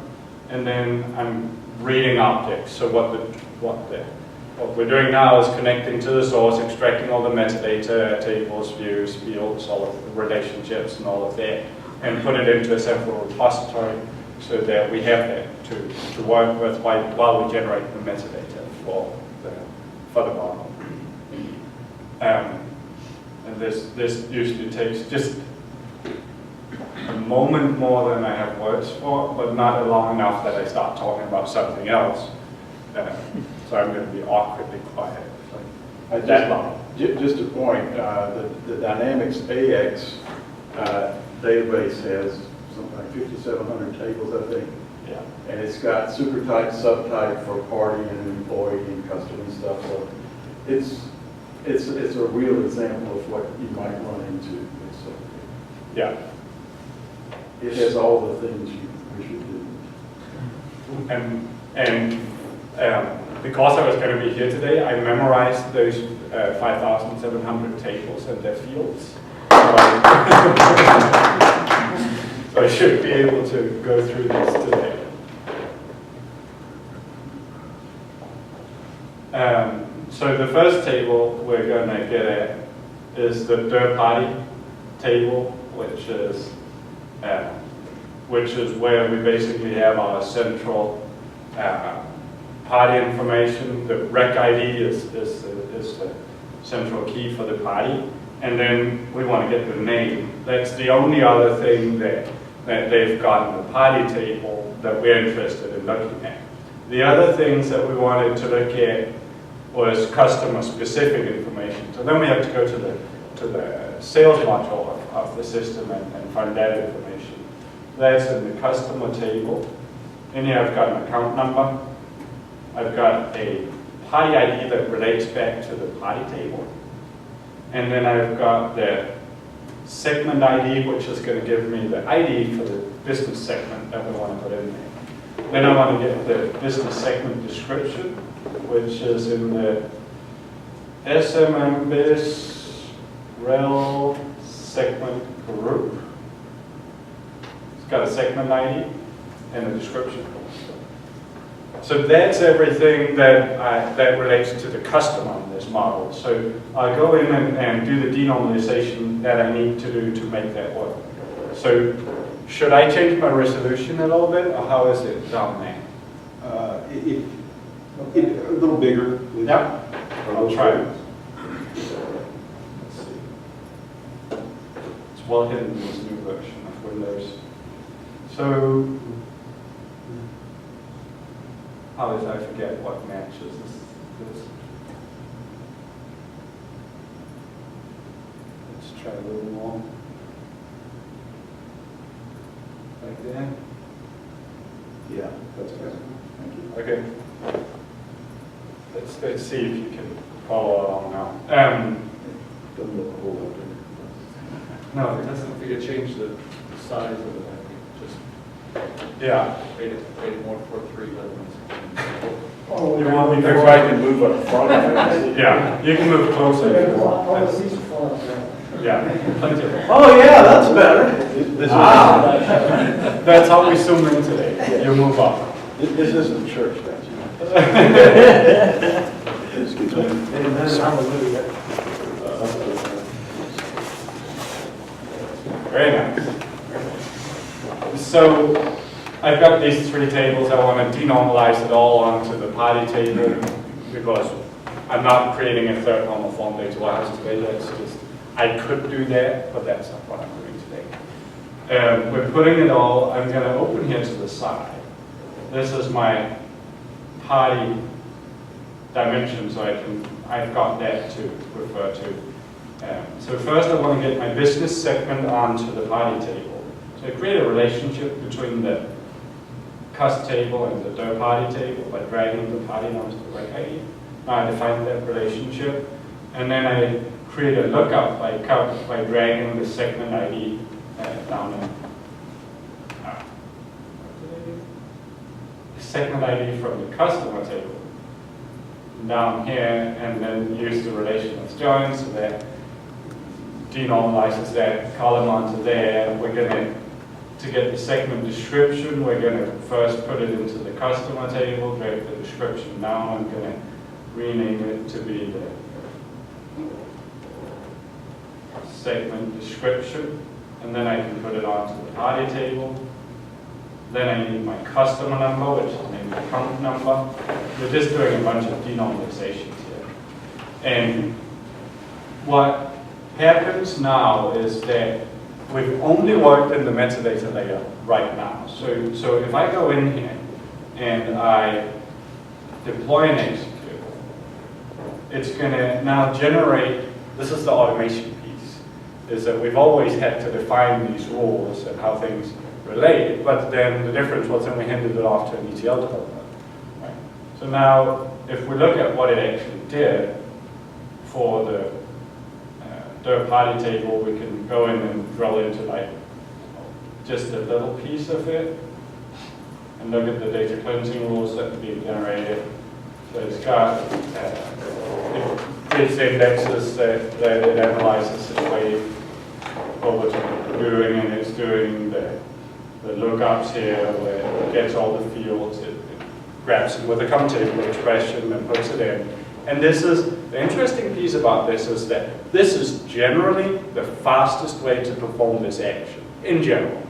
and then I'm reading objects. So what we're doing now is connecting to the source, extracting all the metadata, tables, views, fields, all of the relationships and all of that, and put it into a central repository so that we have that to work with while we generate the metadata for the model. And this usually takes just a moment more than I have words for, but not long enough that I start talking about something else. So I'm going to be awkwardly quiet. that model. Just a point, the Dynamics AX database has something like 5,700 tables, I think. Yeah. And it's got super type, subtype for party and employee and customer and stuff. So it's a real example of what you might run into. So Yeah. it has all the things we should do. And because I was going to be here today, I memorized those 5,700 tables and their fields. So I should be able to go through this today. So the first table we're going to get at is the third party table, which is where we basically have our central party information. The rec ID is the central key for the party, and then we want to get the name. That's the only other thing that they've got in the party table that we're interested in looking at. The other things that we wanted to look at was customer specific information. So then we have to go to the sales module of the system and find that information. That's in the customer table. And here I've got an account number. I've got a party ID that relates back to the party table. And then I've got the segment ID, which is going to give me the ID for the business segment that we want to put in there. Then I want to get the business segment description, which is in the SMMBIS rel segment group. It's got a segment ID and a description. So that's everything that relates to the customer in this model. So I'll go in and do the denormalization that I need to do to make that work. So should I change my resolution a little bit, or how is it down there? A little bigger. Please. Yeah, I'll try it. Let's see. It's well hidden in this new version of Windows. So, how is I forget what matches this? Let's try a little more. Like that. Yeah, that's good. Thank you. Okay. Let's see if you can follow along now. Doesn't look a whole lot different. No, it doesn't. If you could change the size of it, I think, just Yeah. made it more 4:3 rather than 16. Oh, You want me to Everybody can move up front. Yeah, you can move closer if you want. Yeah, plenty of room. Oh, yeah, that's better. This That's how we zoom in today. You move up. This isn't church, that's Excuse me. Amen, hallelujah. Very nice. So I've got these three tables. I want to denormalize it all onto the party table because I'm not creating a third normal form data warehouse today. That's just, I could do that, but that's not what I'm doing today. We're putting it all, I'm going to open here to the side. This is my party dimension, so I've got that to refer to. So first I want to get my business segment onto the party table. So I create a relationship between the cust table and the third party table by dragging the party onto the right ID. Now I define that relationship, and then I create a lookup by dragging the segment ID down in segment ID from the customer table down here, and then use the relation as joined, so that denormalizes that column onto there. We're going to get the segment description, we're going to first put it into the customer table, drag the description down. I'm going to rename it to be the segment description, and then I can put it onto the party table. Then I need my customer number, which is maybe account number. We're just doing a bunch of denormalizations here. And what happens now is that we've only worked in the metadata layer right now. So if I go in here and I deploy an executable, it's going to now generate, this is the automation piece, is that we've always had to define these rules and how things relate, but then the difference was then we handed it off to an ETL developer. Right? So now, if we look at what it actually did for the third-party table, we can go in and drill into like just a little piece of it and look at the data cleansing rules that are being generated. So it's got its indexes that it analyzes its way over to doing, and it's doing the lookups here where it gets all the fields, it grabs it with a common table expression and puts it in. And this is, the interesting piece about this is that this is generally the fastest way to perform this action, in general.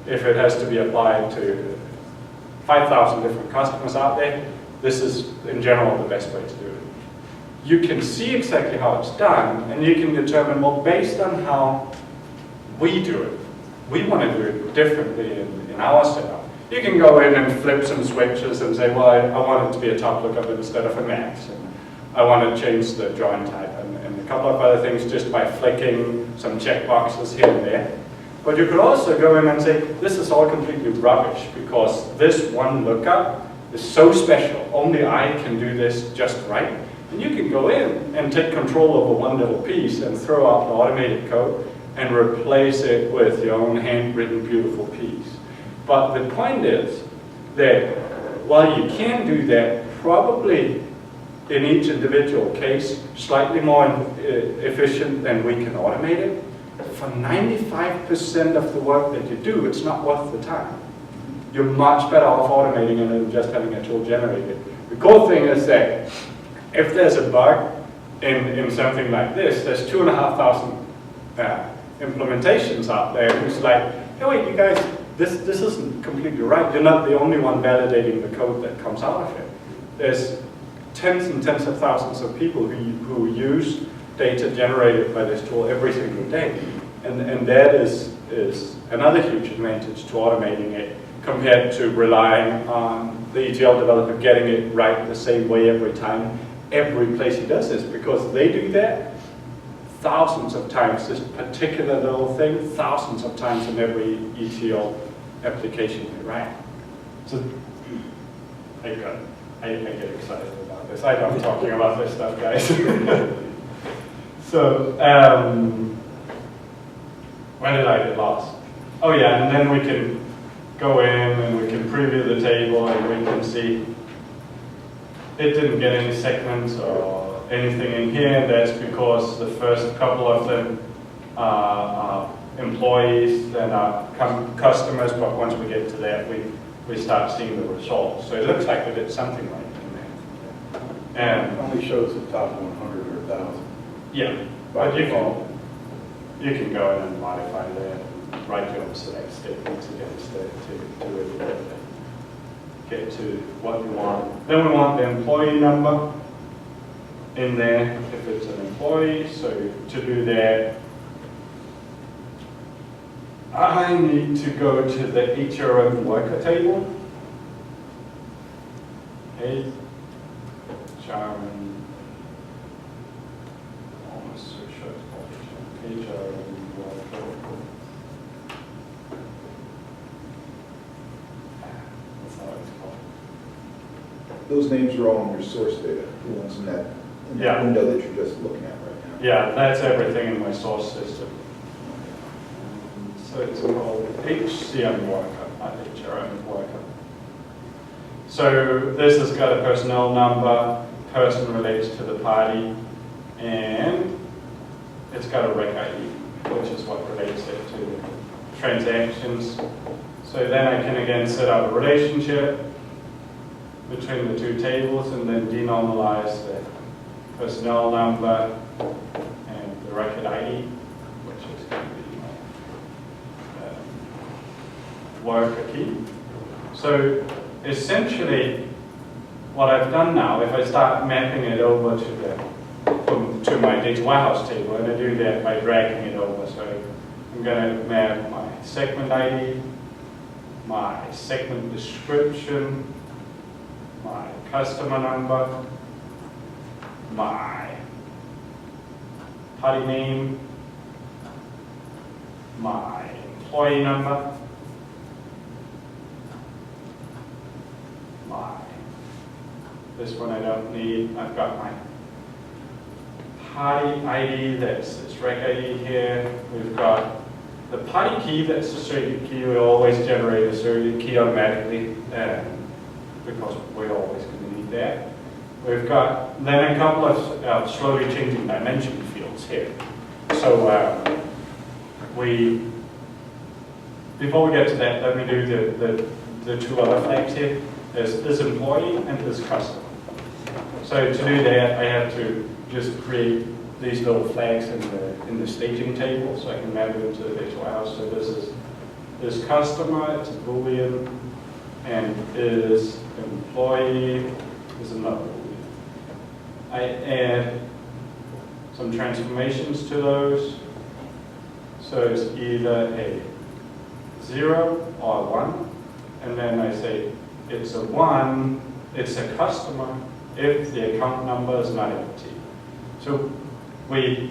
If it has to be applied to 5,000 different customers out there, this is, in general, the best way to do it. You can see exactly how it's done, and you can determine, well, based on how we do it, we want to do it differently in our setup. You can go in and flip some switches and say, well, I want it to be a top lookup instead of a max. And I want to change the join type and a couple of other things just by flicking some checkboxes here and there. But you could also go in and say, this is all completely rubbish because this one lookup is so special. Only I can do this just right. And you can go in and take control over one little piece and throw out the automated code and replace it with your own handwritten beautiful piece. But the point is that while you can do that, probably in each individual case, slightly more efficient than we can automate it, for 95% of the work that you do, it's not worth the time. You're much better off automating it than just having a tool generate it. The cool thing is that if there's a bug in something like this, there's 2,500 implementations out there who's like, hey wait, you guys, this isn't completely right. You're not the only one validating the code that comes out of it. There's tens and tens of thousands of people who use data generated by this tool every single day. And that is another huge advantage to automating it compared to relying on the ETL developer getting it right the same way every time, every place he does this, because they do that thousands of times, this particular little thing, thousands of times in every ETL application they write. So I get excited about this. I love talking about this stuff, guys. So, when did I get lost? Oh yeah, and then we can go in and we can preview the table and we can see it didn't get any segments or anything in here. That's because the first couple of them are employees and are customers, but once we get to that, we start seeing the results. So it looks like we did something right in there. And It only shows the top 100 or 1,000. yeah, but you can go in and modify that and write your own select statements against it to really get to what you want. Then we want the employee number in there if it's an employee. So to do that, I need to go to the HRM worker table. HRM, almost so sure it's called HRM worker. That's not what it's called. Those names are all in your source data, the ones in that Yeah. window that you're just looking at right now. Yeah, that's everything in my source system. So it's called HCM worker, not HRM worker. So this has got a personnel number, person relates to the party, and it's got a rec ID, which is what relates it to transactions. So then I can again set up a relationship between the two tables and then denormalize the personnel number and the record ID, which is going to be my worker key. So essentially, what I've done now, if I start mapping it over to my data warehouse table, and I do that by dragging it over. So I'm going to map my segment ID, my segment description, my customer number, my party name, my employee number, this one I don't need. I've got my party ID, that's its rec ID here. We've got the party key, that's a certain key. We always generate a certain key automatically because we're always going to need that. We've got then a couple of slowly changing dimension fields here. So before we get to that, let me do the two other flags here. There's this employee and this customer. So to do that, I have to just create these little flags in the staging table so I can map it into the data warehouse. So this is this customer, it's a Boolean, and is employee is another Boolean. I add some transformations to those. So it's either a 0 or a 1, and then I say it's a 1, it's a customer if the account number is not empty. So we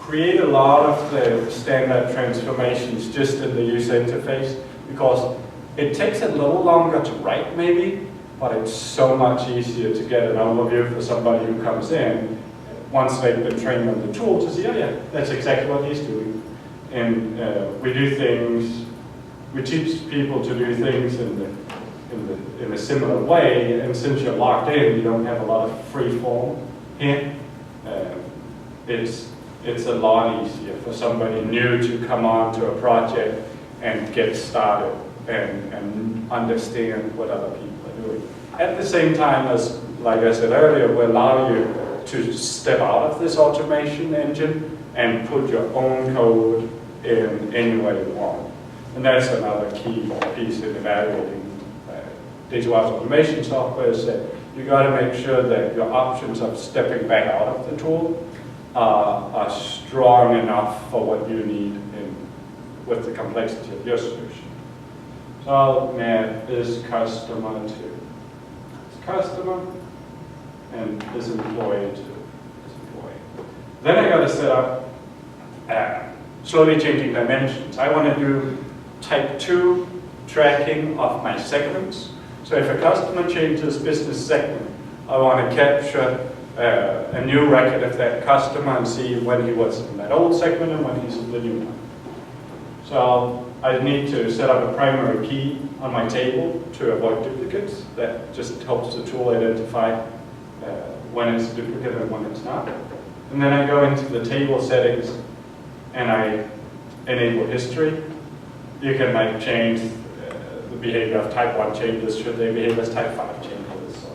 create a lot of the standard transformations just in the user interface because it takes a little longer to write maybe, but it's so much easier to get an overview for somebody who comes in once they've been trained on the tool to see, oh yeah, that's exactly what he's doing. And we do things, we teach people to do things in a similar way, and since you're locked in, you don't have a lot of free form here. It's a lot easier for somebody new to come on to a project and get started and understand what other people are doing. At the same time as, like I said earlier, we allow you to step out of this automation engine and put your own code in any way you want. And that's another key piece in evaluating data warehouse automation software is that you got to make sure that your options of stepping back out of the tool are strong enough for what you need with the complexity of your solution. So I'll map this customer to this customer and this employee to this employee. Then I got to set up slowly changing dimensions. I want to do type 2 tracking of my segments. So if a customer changes business segment, I want to capture a new record of that customer and see when he was in that old segment and when he's in the new one. So I need to set up a primary key on my table to avoid duplicates. That just helps the tool identify when it's a duplicate and when it's not. And then I go into the table settings and I enable history. You can like change the behavior of type 1 changes should they behave as type 5 changes.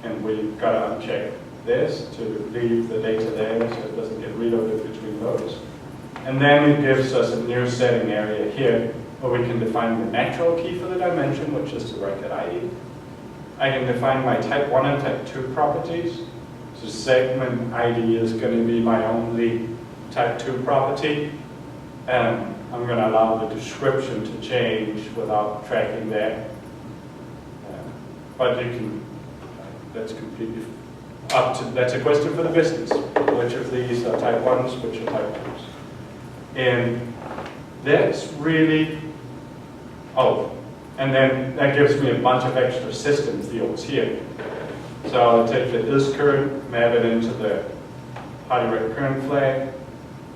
And we've got to uncheck this to leave the data there so it doesn't get reloaded between those. And then it gives us a new setting area here where we can define the natural key for the dimension, which is the record ID. I can define my type 1 and type 2 properties. So segment ID is going to be my only type 2 property. And I'm going to allow the description to change without tracking that. But you can, that's completely up to, that's a question for the business. Which of these are type 1s, which are type 2s? And that's really, and then that gives me a bunch of extra system fields here. So I'll take the is current, map it into the party rec current flag.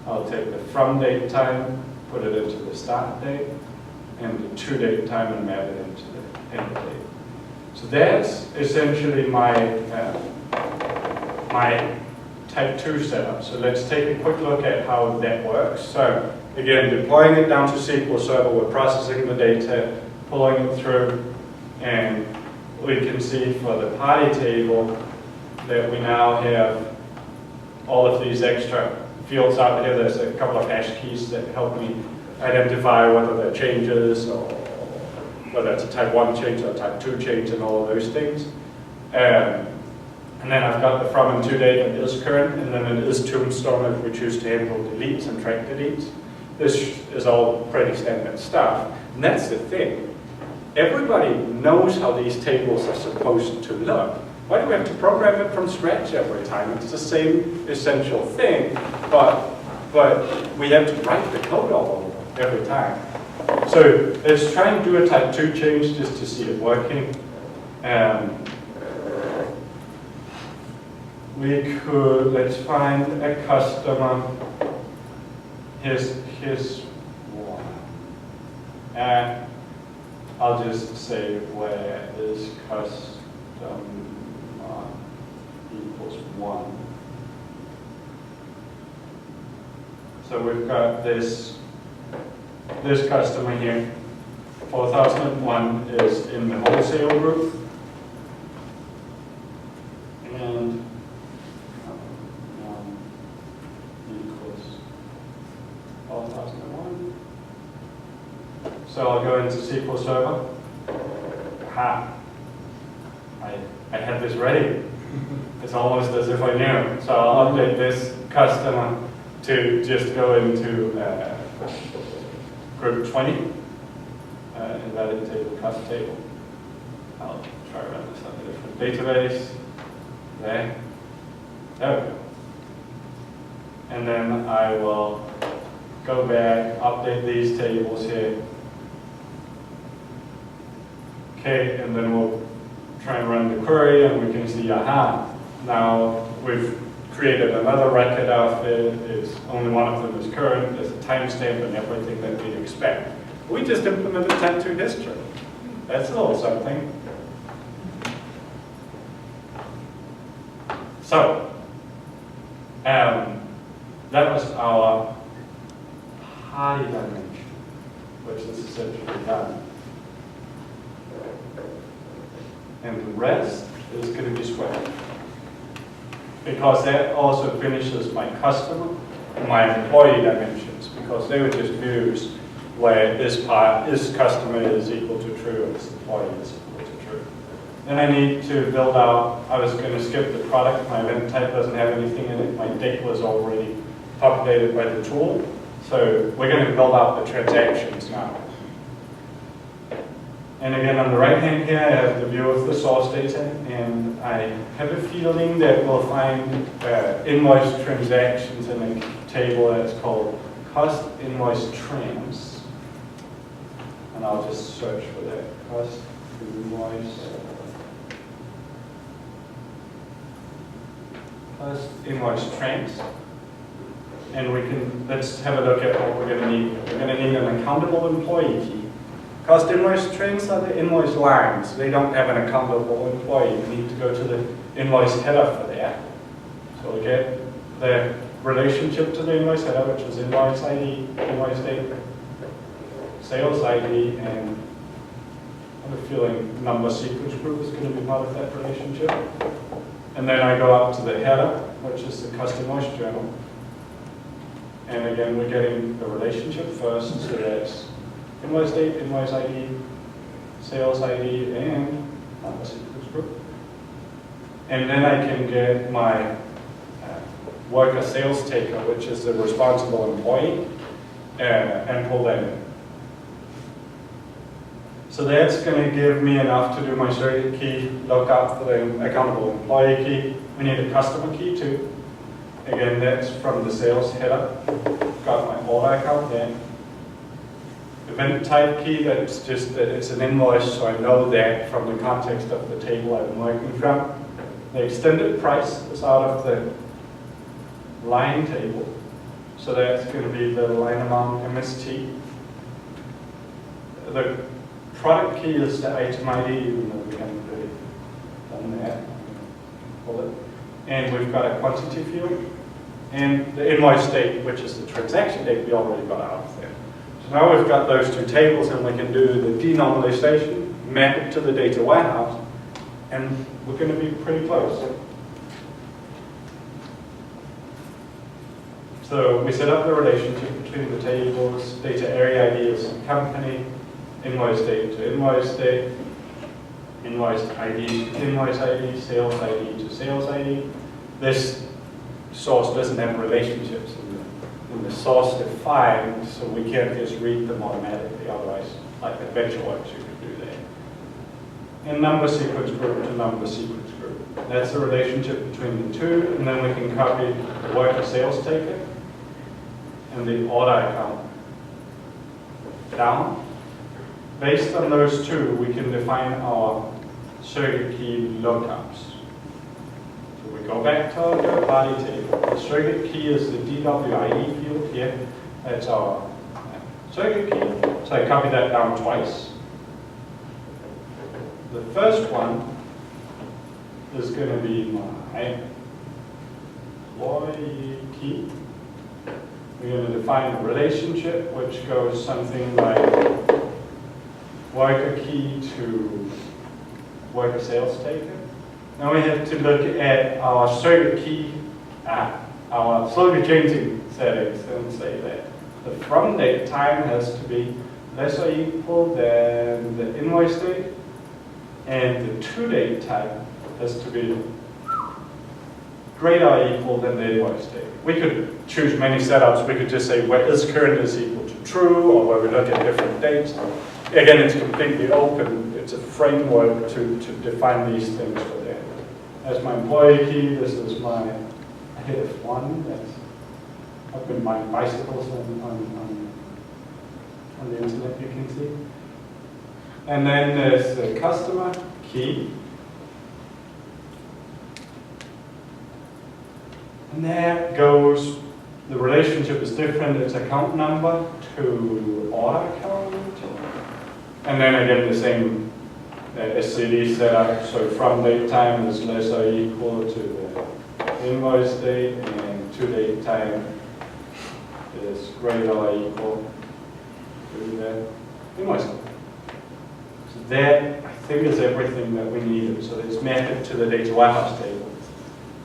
I'll take the from date time, put it into the start date, and the to date time and map it into the end date. So that's essentially my my type 2 setup. So let's take a quick look at how that works. So again, deploying it down to SQL Server, we're processing the data, pulling it through, and we can see for the party table that we now have all of these extra fields out here. There's a couple of hash keys that help me identify whether they're changes or whether it's a type 1 change or a type 2 change and all of those things. And then I've got the from and to date and is current, and then it is tombstone if we choose to handle deletes and track deletes. This is all pretty standard stuff. And that's the thing. Everybody knows how these tables are supposed to look. Why do we have to program it from scratch every time? It's the same essential thing, but we have to write the code all over every time. So let's try and do a type 2 change just to see it working. We could, let's find a customer. Here's one. And I'll just say where is customer equals 1. So we've got this customer here. 4001 is in the wholesale group. And 1 equals 4001. So I'll go into SQL Server. Aha. I had this ready. It's almost as if I knew. So I'll update this customer to just go into group 20, invalid table, cust table. I'll try to run this on a different database. There we go. And then I will go back, update these tables here. Okay, and then we'll try and run the query, and we can see, aha, now we've created another record of it. It's only one of them is current. There's a timestamp and everything that we'd expect. We just implemented type 2 history. That's a little something. So, that was our high dimension, which is essentially done. And the rest is going to be squared. Because that also finishes my customer and my employee dimensions, because they were just views where this customer is equal to true and this employee is equal to true. Then I need to build out, I was going to skip the product, my event type doesn't have anything in it, my date was already populated by the tool. So we're going to build out the transactions now. And again, on the right hand here, I have the view of the source data, and I have a feeling that we'll find invoice transactions in a table that's called cost invoice trends. And I'll just search for that, cost invoice trends. And we can, let's have a look at what we're going to need. We're going to need an accountable employee key. Cost invoice trends are the invoice lines. They don't have an accountable employee. We need to go to the invoice header for that. So we get the relationship to the invoice header, which is invoice ID, invoice date, sales ID, and I have a feeling number sequence group is going to be part of that relationship. And then I go up to the header, which is the cost invoice journal. And again, we're getting the relationship first, so that's invoice date, invoice ID, sales ID, and number sequence group. And then I can get my worker sales taker, which is the responsible employee, and pull that in. So that's going to give me enough to do my circuit key, look up for the accountable employee key. We need a customer key too. Again, that's from the sales header. Got my order account there. Event type key, that's just that it's an invoice, so I know that from the context of the table I'm working from. The extended price is out of the line table, so that's going to be the line amount MST. The product key is the item ID, even though we haven't really done that. Pull it. And we've got a quantity field, and the invoice date, which is the transaction date, we already got out of there. So now we've got those two tables, and we can do the denormalization, map it to the data warehouse, and we're going to be pretty close. So we set up the relationship between the tables. Data area ID is company, invoice date to invoice date, invoice ID to invoice ID, sales ID to sales ID. This source doesn't have relationships in the source defined, so we can't just read them automatically. Otherwise, like AdventureWorks, you could do that. and number sequence group to number sequence group. That's the relationship between the two, and then we can copy the worker sales ticket and the order account down. Based on those two, we can define our circuit key lookups. So we go back to our third-party table. The circuit key is the DWIE field here. That's our circuit key. So I copy that down twice. The first one is going to be my employee key. We're going to define a relationship which goes something like worker key to worker sales taker. Now we have to look at our circuit key, our slowly changing settings, and say that the from date time has to be less or equal than the invoice date, and the to date time has to be greater or equal than the invoice date. We could choose many setups. We could just say where is current is equal to true, or where we look at different dates. Again, it's completely open. It's a framework to define these things for them. That's my employee key. This is my HF1. That's up in my bicycles on the internet, you can see. And then there's the customer key. And there goes, the relationship is different. It's account number to order account. And then again, the same SCD setup. So from date time is less or equal to the invoice date, and to date time is greater or equal to the invoice date. So that, I think, is everything that we needed. So it's mapped to the data warehouse table.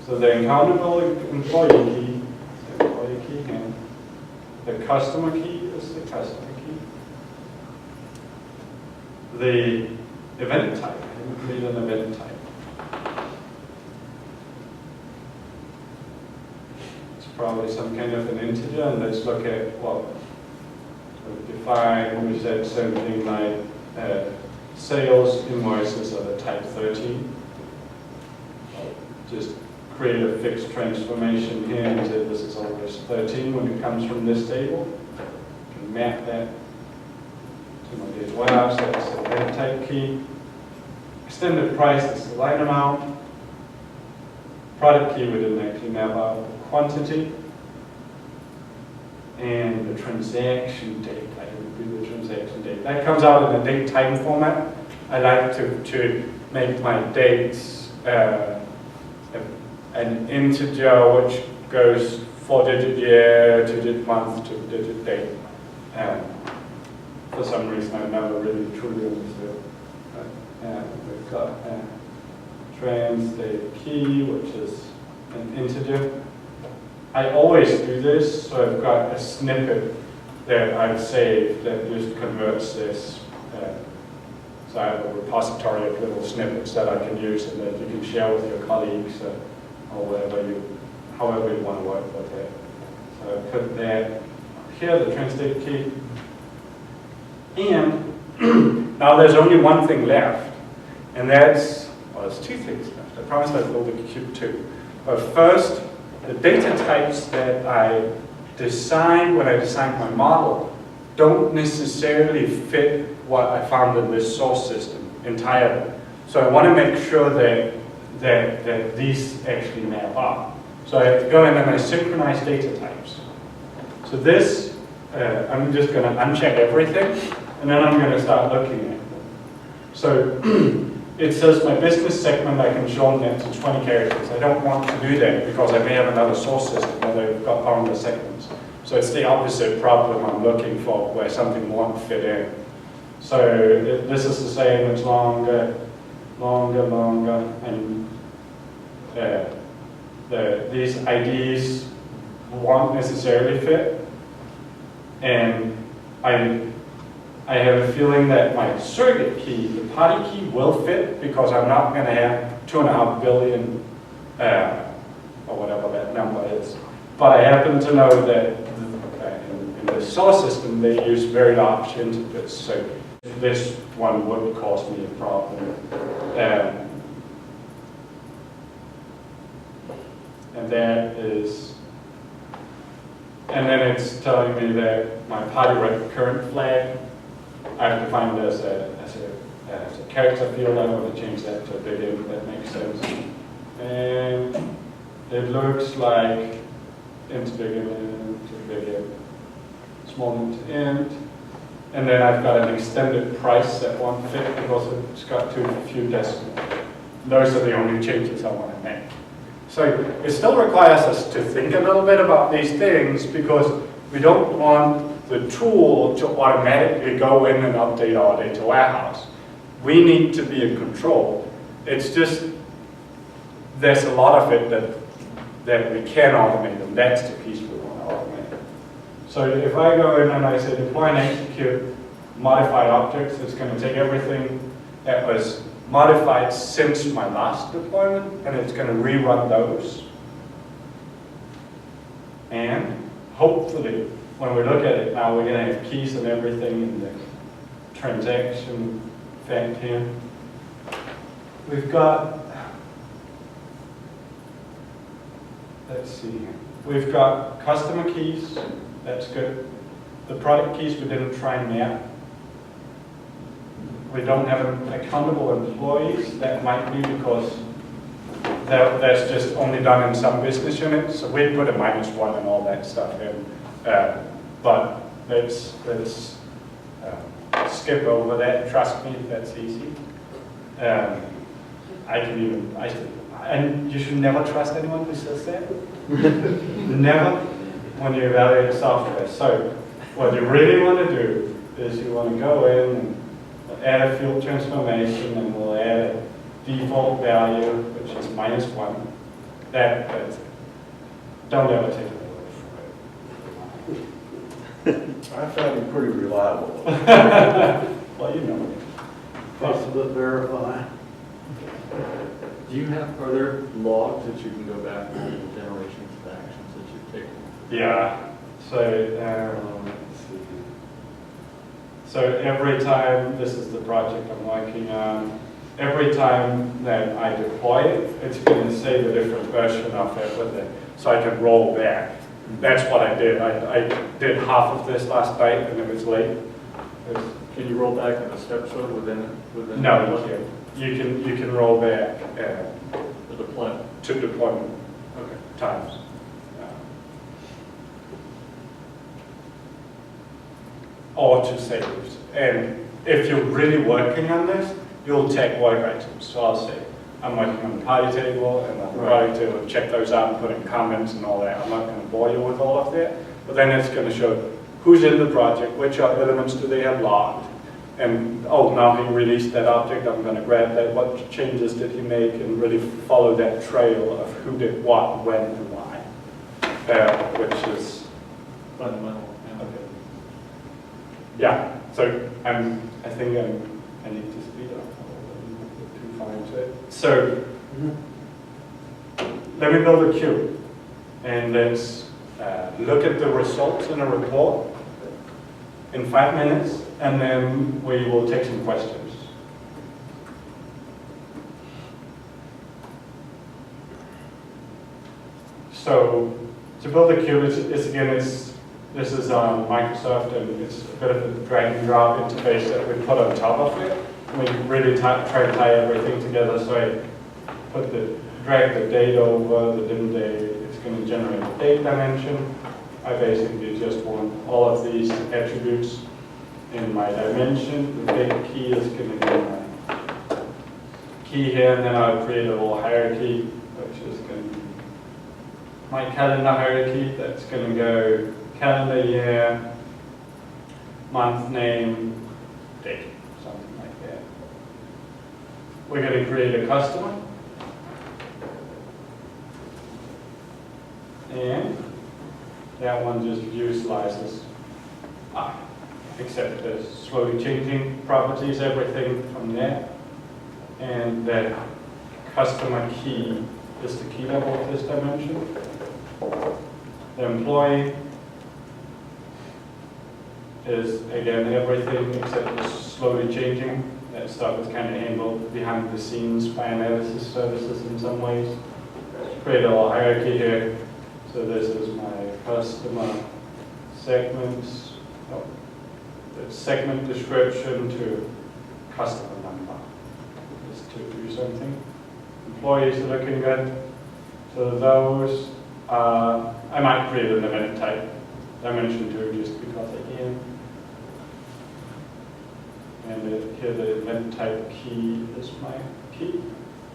So the accountable employee key is the employee key, and the customer key is the customer key. The event type, I didn't create an event type. It's probably some kind of an integer, and let's look at what we define. We said something like sales invoices are the type 13. Just create a fixed transformation here and say this is always 13 when it comes from this table. You can map that to my data warehouse. That's the event type key. Extended price is the line amount. Product key we didn't actually map out the quantity. And the transaction date, I didn't do the transaction date. That comes out in a date time format. I like to make my dates an integer which goes 4-digit year, 2-digit month, 2-digit date. For some reason I never really truly understood. We've got trans date key, which is an integer. I always do this, so I've got a snippet that I've saved that just converts this. So I have a repository of little snippets that I can use and that you can share with your colleagues or however you want to work with it. So I put that here, the translate key. And now there's only one thing left, and that's, well, there's two things left. I promise I'll build a cube too. But first, the data types that I designed when I designed my model don't necessarily fit what I found in this source system entirely. So I want to make sure that these actually map up. So I have to go in and I synchronize data types. So this, I'm just going to uncheck everything, and then I'm going to start looking at them. So it says my business segment, I can shorten that to 20 characters. I don't want to do that because I may have another source system where they've got longer segments. So it's the opposite problem I'm looking for, where something won't fit in. So this is the same, it's longer, and these IDs won't necessarily fit. And I have a feeling that my surrogate key, the party key, will fit because I'm not going to have 2.5 billion, or whatever that number is. But I happen to know that in the source system they use very large integers, so this one would cause me a problem. And that is, and then it's telling me that my party current flag, I have defined as a character field. I want to change that to a big int. That makes sense. And it looks like int big int to big int, small int int. And then I've got an extended price that won't fit because it's got too few decimals. Those are the only changes I want to make. So it still requires us to think a little bit about these things because we don't want the tool to automatically go in and update our data warehouse. We need to be in control. It's just, there's a lot of it that we can automate, and that's the piece we want to automate. So if I go in and I say deploy and execute modified objects, it's going to take everything that was modified since my last deployment, and it's going to rerun those. And hopefully, when we look at it now, we're going to have keys and everything in the transaction fact here. We've got, let's see here. We've got customer keys, that's good. The product keys we didn't try and map. We don't have accountable employees. That might be because that's just only done in some business units. So we'd put a -1 and all that stuff in. But let's skip over that. Trust me, that's easy. And you should never trust anyone who says that. Never when you evaluate software. So what you really want to do is you want to go in and add a field transformation, and we'll add a default value, which is -1. That's it. Don't ever take it away from it. I found him pretty reliable. Well, you know. Possibly verify. Do you have further logs that you can go back to the generations of actions that you've taken? Yeah. So let's see. So every time, this is the project I'm working on, every time that I deploy it, it's going to save a different version of it with it, so I can roll back. That's what I did. I did half of this last night, and it was late. Can you roll back in a step sort within? No, you can't. You can roll back The deployment. to deployment Okay. times. Or to saves. And if you're really working on this, you'll take work items. So I'll say, I'm working on the party table, and the party table, check those out and put in comments and all that. I'm not going to bore you with all of that, but then it's going to show who's in the project, which elements do they have logged, and oh, now he released that object, I'm going to grab that, what changes did he make, and really follow that trail of who did what, when, and why, which is Fundamental. okay. Yeah, so I think I need to speed up. Too far into it. So let me build a queue, and let's look at the results in a report in 5 minutes, and then we will take some questions. So to build a queue, this is on Microsoft, and it's a bit of a drag and drop interface that we put on top of it. We really try to tie everything together. So I drag the date over, the dim date. It's going to generate a date dimension. I basically just want all of these attributes in my dimension. The date key is going to be my key here, and then I'll create a little hierarchy, which is going to be my calendar hierarchy. That's going to go calendar year, month name, date, something like that. We're going to create a customer. And that one just utilizes, except the slowly changing properties, everything from there. And that customer key is the key level of this dimension. The employee is, again, everything except the slowly changing that stuff is kind of handled behind the scenes by analysis services in some ways. Create a little hierarchy here. So this is my customer segments, the segment description to customer number, just to do something. Employees are looking good. So those, I might create an event type dimension too, just because I can. And here the event type key is my key.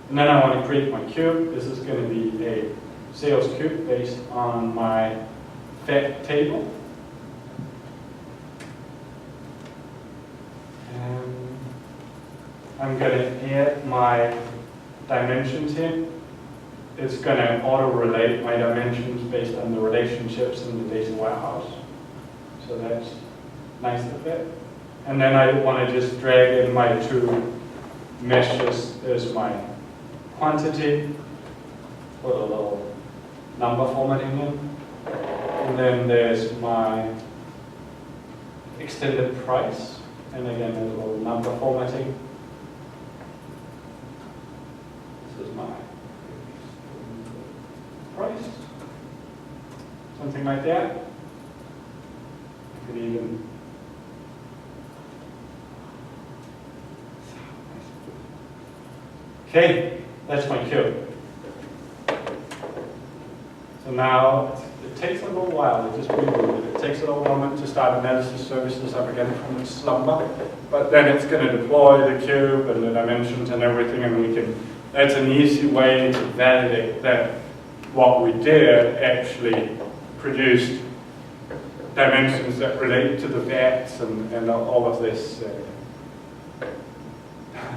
And then I want to create my cube. This is going to be a sales cube based on my fact table. And I'm going to add my dimensions here. It's going to auto-relate my dimensions based on the relationships in the data warehouse. So that's nice to fit. And then I want to just drag in my two meshes as my quantity, put a little number formatting in. And then there's my extended price. And again, a little number formatting. This is my price. Something like that. I could even okay, that's my cube. So now it takes a little while to just reboot it. It takes a little moment to start analysis services up again from its slumber, but then it's going to deploy the cube and the dimensions and everything, and we can. That's an easy way to validate that what we did actually produced dimensions that relate to the VATs and all of this,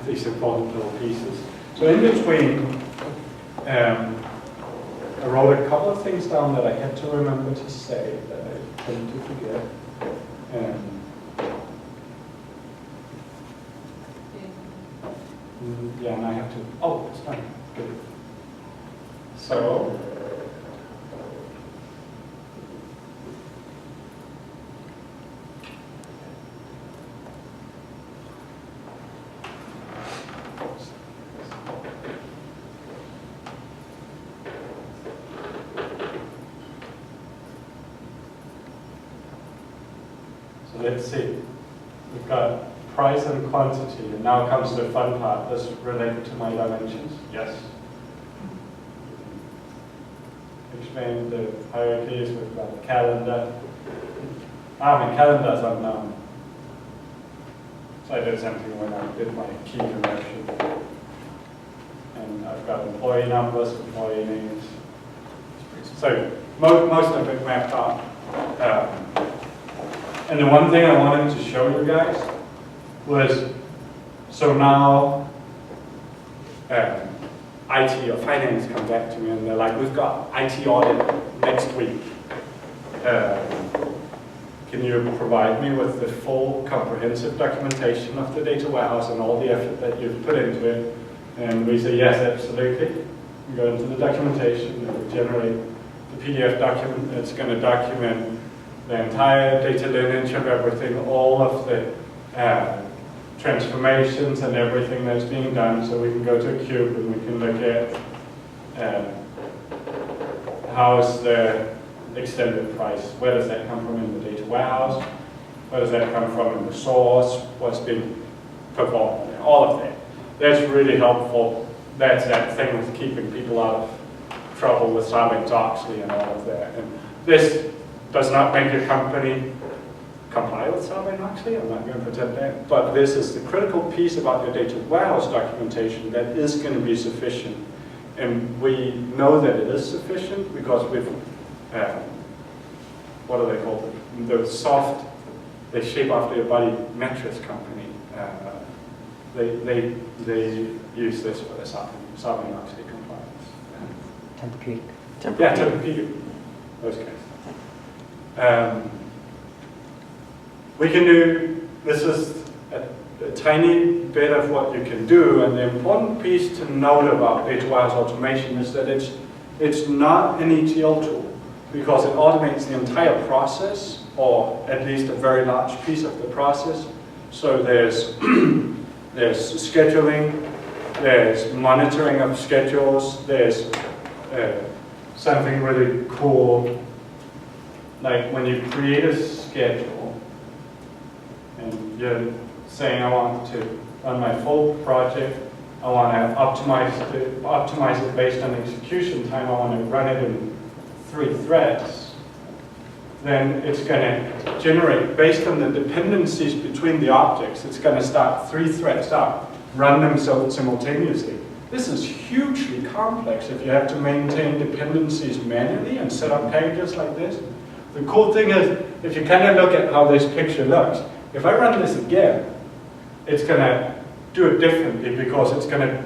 these important little pieces. So in between, I wrote a couple of things down that I had to remember to say that I tend to forget. Yeah, and I have to, oh, it's done, good. So, let's see. We've got price and quantity, and now comes the fun part. This related to my dimensions. Yes. Expand the hierarchies. We've got a calendar. My calendar is unknown. So I did something when I did my key conversion. And I've got employee numbers, employee names. So most of it mapped out. And the one thing I wanted to show you guys was, so now IT or finance come back to me and they're like, we've got IT audit next week. Can you provide me with the full comprehensive documentation of the data warehouse and all the effort that you've put into it? And we say, yes, absolutely. We go into the documentation and we generate the PDF document that's going to document the entire data lineage of everything, all of the transformations and everything that's being done, so we can go to a cube and we can look at how is the extended price, where does that come from in the data warehouse, where does that come from in the source, what's being performed, all of that. That's really helpful. That's that thing with keeping people out of trouble with Sarbanes-Oxley and all of that. And this does not make your company comply with Sarbanes-Oxley, I'm not going to pretend that, but this is the critical piece about your data warehouse documentation that is going to be sufficient. And we know that it is sufficient because we've, what do they call it? The soft, they shape after your body mattress company. They use this for the Sarbanes-Oxley compliance. Tempur-Pedic. Yeah, Tempur-Pedic, those guys. We can do, this is a tiny bit of what you can do, and the important piece to note about data warehouse automation is that it's not an ETL tool, because it automates the entire process, or at least a very large piece of the process. So there's there's scheduling, there's monitoring of schedules, there's something really cool, like when you create a schedule and you're saying I want to run my full project, I want to optimize it based on execution time, I want to run it in 3 threads, then it's going to generate, based on the dependencies between the objects, it's going to start 3 threads up, run them simultaneously. This is hugely complex if you have to maintain dependencies manually and set up packages like this. The cool thing is, if you kind of look at how this picture looks, if I run this again, it's going to do it differently because it's going to,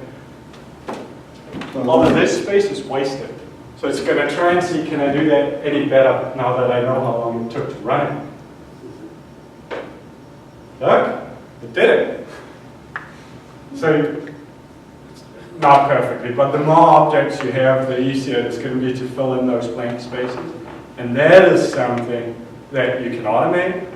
all of this space is wasted. So it's going to try and see, can I do that any better now that I know how long it took to run it? Look, it did it. So, not perfectly, but the more objects you have, the easier it's going to be to fill in those blank spaces. And that is something that you can automate,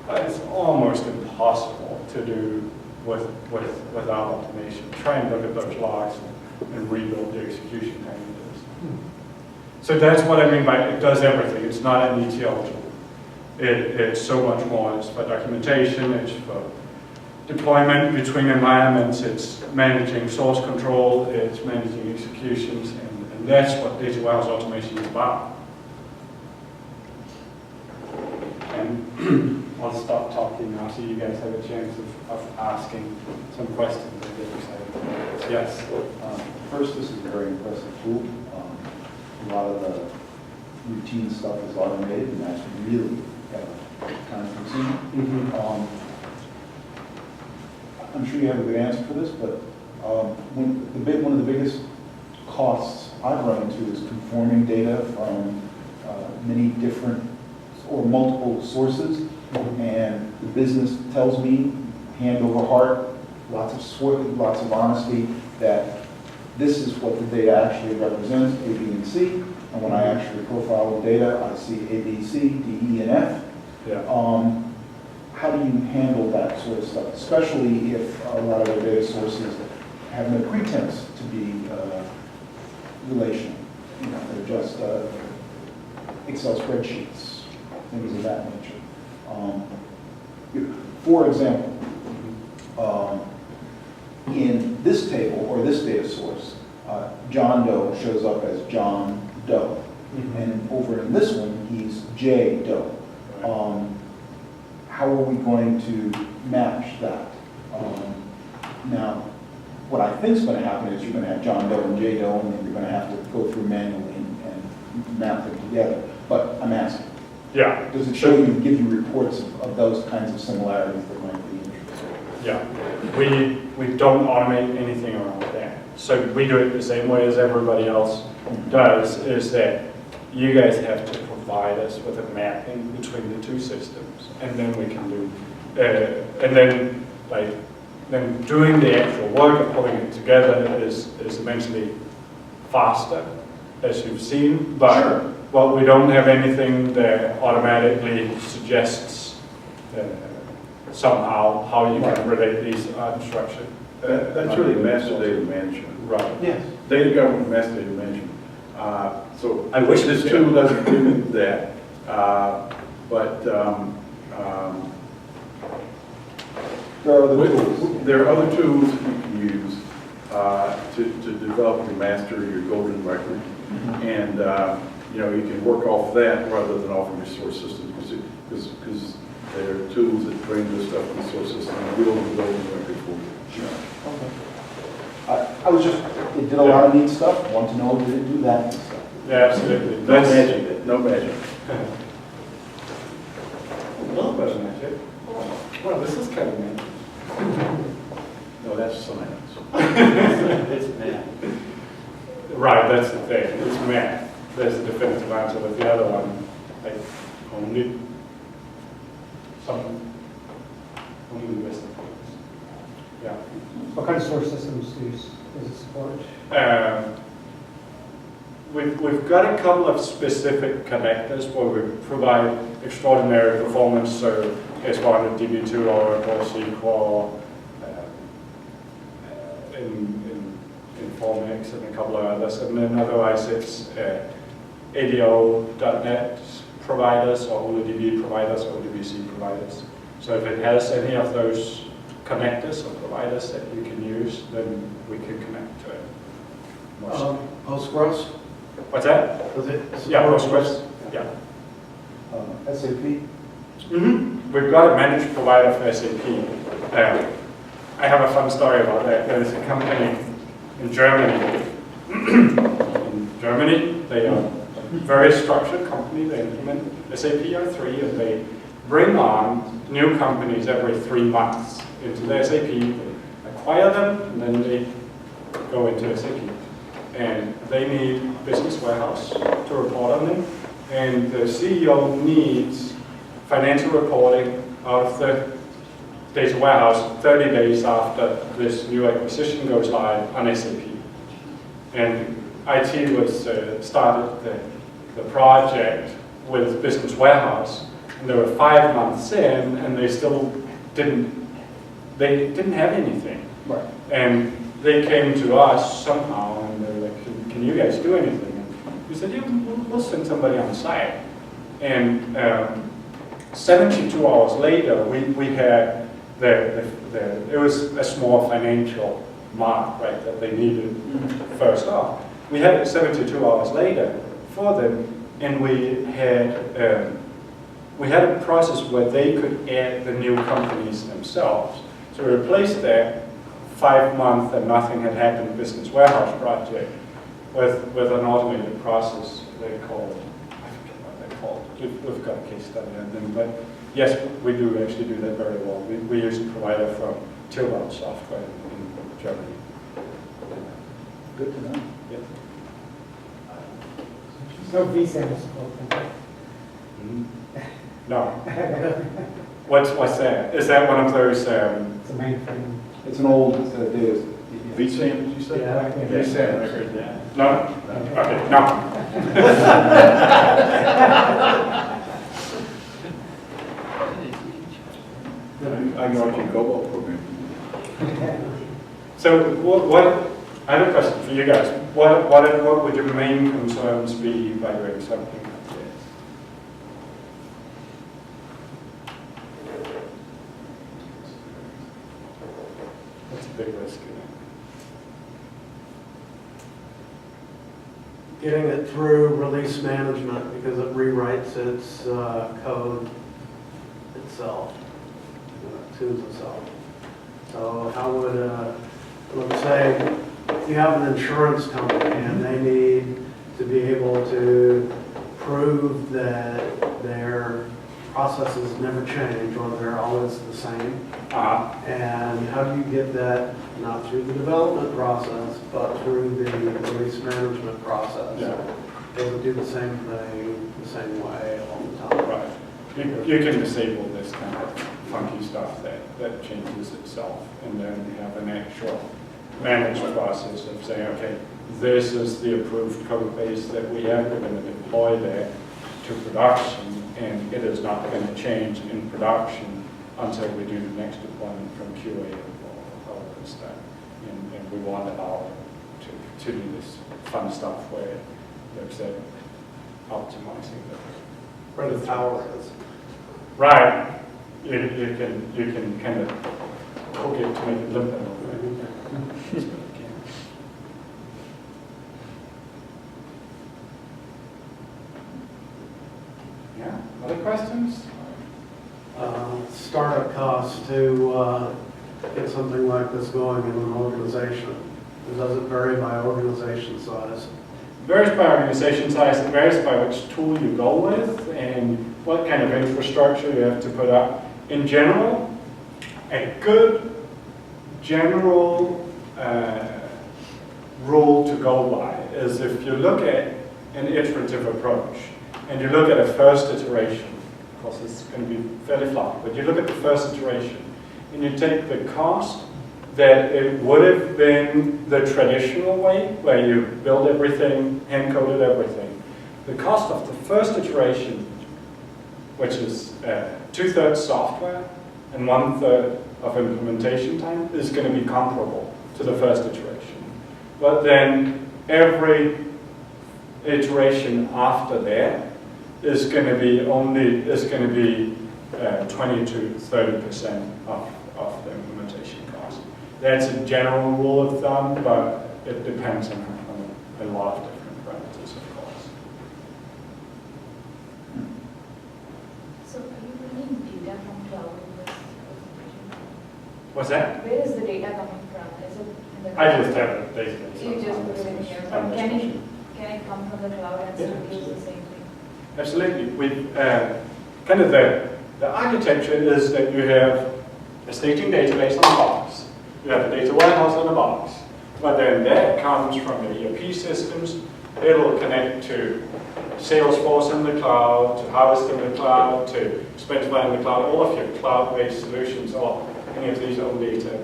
but it's almost impossible to do without automation. Try and look at those logs and rebuild the execution packages. So that's what I mean by it does everything. It's not an ETL tool. It's so much more. It's for documentation, it's for deployment between environments, it's managing source control, it's managing executions, and that's what data warehouse automation is about. And I'll stop talking now so you guys have a chance of asking some questions. I get excited. Yes? First, this is a very impressive tool. A lot of the routine stuff is automated, and that's really time consuming. I'm sure you have a good answer for this, but one of the biggest costs I've run into is conforming data from many different or multiple sources, and the business tells me, hand over heart, lots of honesty, that this is what the data actually represents, A, B, and C, and when I actually profile the data, I see A, B, C, D, E, and F. Yeah. How do you handle that sort of stuff, especially if a lot of the data sources have no pretense to be relational? You know, they're just Excel spreadsheets, things of that nature. For example, in this table or this data source, John Doe shows up as John Doe, and over in this one, he's J Doe. How are we going to match that? Now, what I think is going to happen is you're going to have John Doe and J Doe, and then you're going to have to go through manually and map them together. But I'm asking, Yeah. does it show you, give you reports of those kinds of similarities that might be interesting? Yeah. We don't automate anything around that. So we do it the same way as everybody else does, is that you guys have to provide us with a mapping between the two systems, and then we can do, and then doing the actual work of pulling it together is immensely faster, as you've seen, but well, we don't have anything that automatically suggests somehow how you can relate these unstructured. That's really master data management. Right. Yes. Data government, master data management. So I wish this it tool did. doesn't do that, but There are other tools. there are other tools you can use to develop your master, your golden record, and you know, you can work off that rather than off of your source system, because there are tools that bring this stuff to the source system and build the golden record for you. Sure. Okay. I was just, it did a lot of neat stuff. Want to know, did it do that neat stuff? Yeah, absolutely. No magic, no magic. No question, actually. Well, this is kind of neat. No, that's science. It's math. Right, that's the thing. It's math. There's a definitive answer, but the other one, like, only wisdom. Yeah. What kind of source systems does it support? We've got a couple of specific connectors where we provide extraordinary performance, so S1, DB2, Oracle, SQL, in Formex and a couple of others, and then otherwise it's ADO.NET providers or OLEDB providers, ODBC providers. So if it has any of those connectors or providers that you can use, then we can connect to it. Postgres? What's that? Does it Yeah, support Postgres. Yeah. SAP? We've got a managed provider for SAP. I have a fun story about that. There's a company in Germany. In Germany, they are a very structured company. They implement SAP R3 and they bring on new companies every 3 months into the SAP. They acquire them and then they go into SAP. And they need Business Warehouse to report on them. And the CEO needs financial reporting out of the data warehouse 30 days after this new acquisition goes live on SAP. And IT was started the project with Business Warehouse, and they were 5 months in, and they still didn't have anything. Right. And they came to us somehow, and they were like, can you guys do anything? And we said, yeah, we'll send somebody on site. And 72 hours later, we had it was a small financial mark, right, that they needed first off. We had it 72 hours later for them, and we had a process where they could add the new companies themselves. So we replaced that 5-month and nothing had happened Business Warehouse project with an automated process they called, I forget what they called. We've got a case study on them, but yes, we do actually do that very well. We use a provider from Tilburg software in Germany. Good to know. Yeah. No vSAN support. No. What's that? Is that one of those? It's a mainframe. It's an old data. vSAN, did you say? Yeah. vSAN, I heard that. No? Okay, no. I know I can go program. So what? I have a question for you guys. What would your main concerns be by doing something like this? That's a big risk, isn't it? Getting it through release management because it rewrites its code itself, tunes itself. So how would, let's say, if you have an insurance company and they need to be able to prove that their processes never change or they're always the same, and how do you get that not through the development process, but through the release management process? Yeah. Does it do the same thing the same way all the time? Right. You can disable this kind of funky stuff that changes itself, and then you have an actual managed process of saying, okay, this is the approved code base that we have, we're going to deploy that to production, and it is not going to change in production until we do the next deployment from QA or all of this stuff. And we want it all to do this fun stuff where it looks at optimizing the Where the power is. right. You can kind of cook it to make it limp a little bit. That's what it can. Yeah, other questions? Startup costs to get something like this going in an organization. Does it vary by organization size? Varies by organization size, it varies by which tool you go with and what kind of infrastructure you have to put up. In general, a good general rule to go by is if you look at an iterative approach and you look at a first iteration, of course it's going to be fairly flat, but you look at the first iteration and you take the cost that it would have been the traditional way, where you build everything, hand-coded everything. The cost of the first iteration, which is 2/3 software and 1/3 of implementation time, is going to be comparable to the first iteration. But then every iteration after that is going to be 20 to 30% of the implementation cost. That's a general rule of thumb, but it depends on a lot of different parameters, of course. So are you bringing data from cloud in this presentation? What's that? Where is the data coming from? Is it in the I just have a database. You just on put this- it in here. on this Can machine. it come from the cloud and still use the same thing? Absolutely. With kind of the architecture is that you have a staging database on the box. You have a data warehouse on the box. But then that comes from the ERP systems. It'll connect to Salesforce in the cloud, to Harvest in the cloud, to Expensify in the cloud, all of your cloud-based solutions, or any of these own data.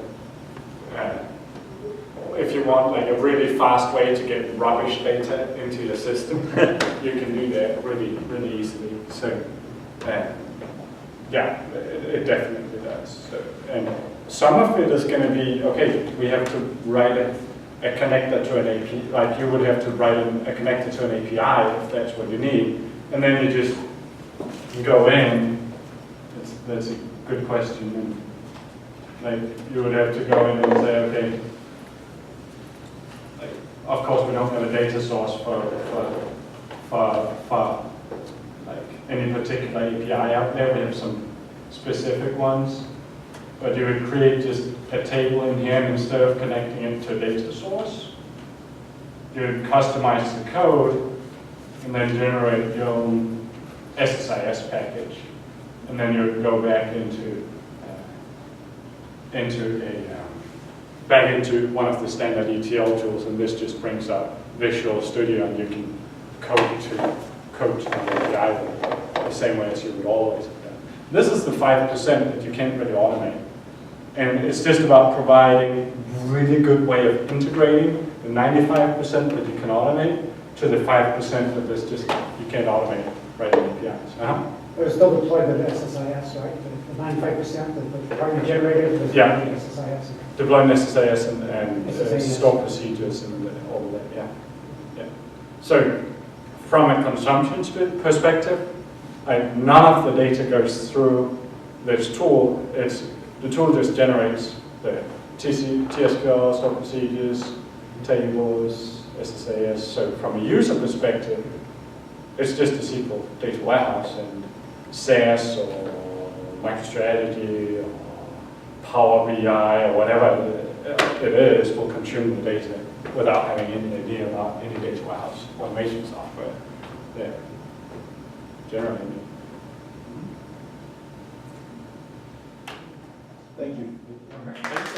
If you want like a really fast way to get rubbish data into your system, you can do that really, really easily. So, yeah, it definitely does. So, and some of it is going to be, okay, we have to write a connector to an API, like you would have to write a connector to an API if that's what you need. And then you just go in, that's a good question. And, like you would have to go in and say, okay, like, of course we don't have a data source for like any particular API out there. We have some specific ones, but you would create just a table in here, and instead of connecting it to a data source, you would customize the code and then generate your own SSIS package, and then you would go back into one of the standard ETL tools, and this just brings up Visual Studio, and you can code to the API the same way as you would always have done. This is the 5% that you can't really automate, and it's just about providing a really good way of integrating the 95% that you can automate to the 5% that is just you can't automate writing APIs. But it's still deployed with SSIS, right? The 95% that the primary generated was Yeah. SSIS. Deploying SSIS and SSIS. store procedures and all of that, yeah. So, from a consumption perspective, none of the data goes through this tool. The tool just generates the TSQL, store procedures, tables, SSIS. So, from a user perspective, it's just a SQL data warehouse, and SAS or MicroStrategy or Power BI or whatever it is will consume the data without having any idea about any data warehouse automation software there. Generally. Thank you. Okay.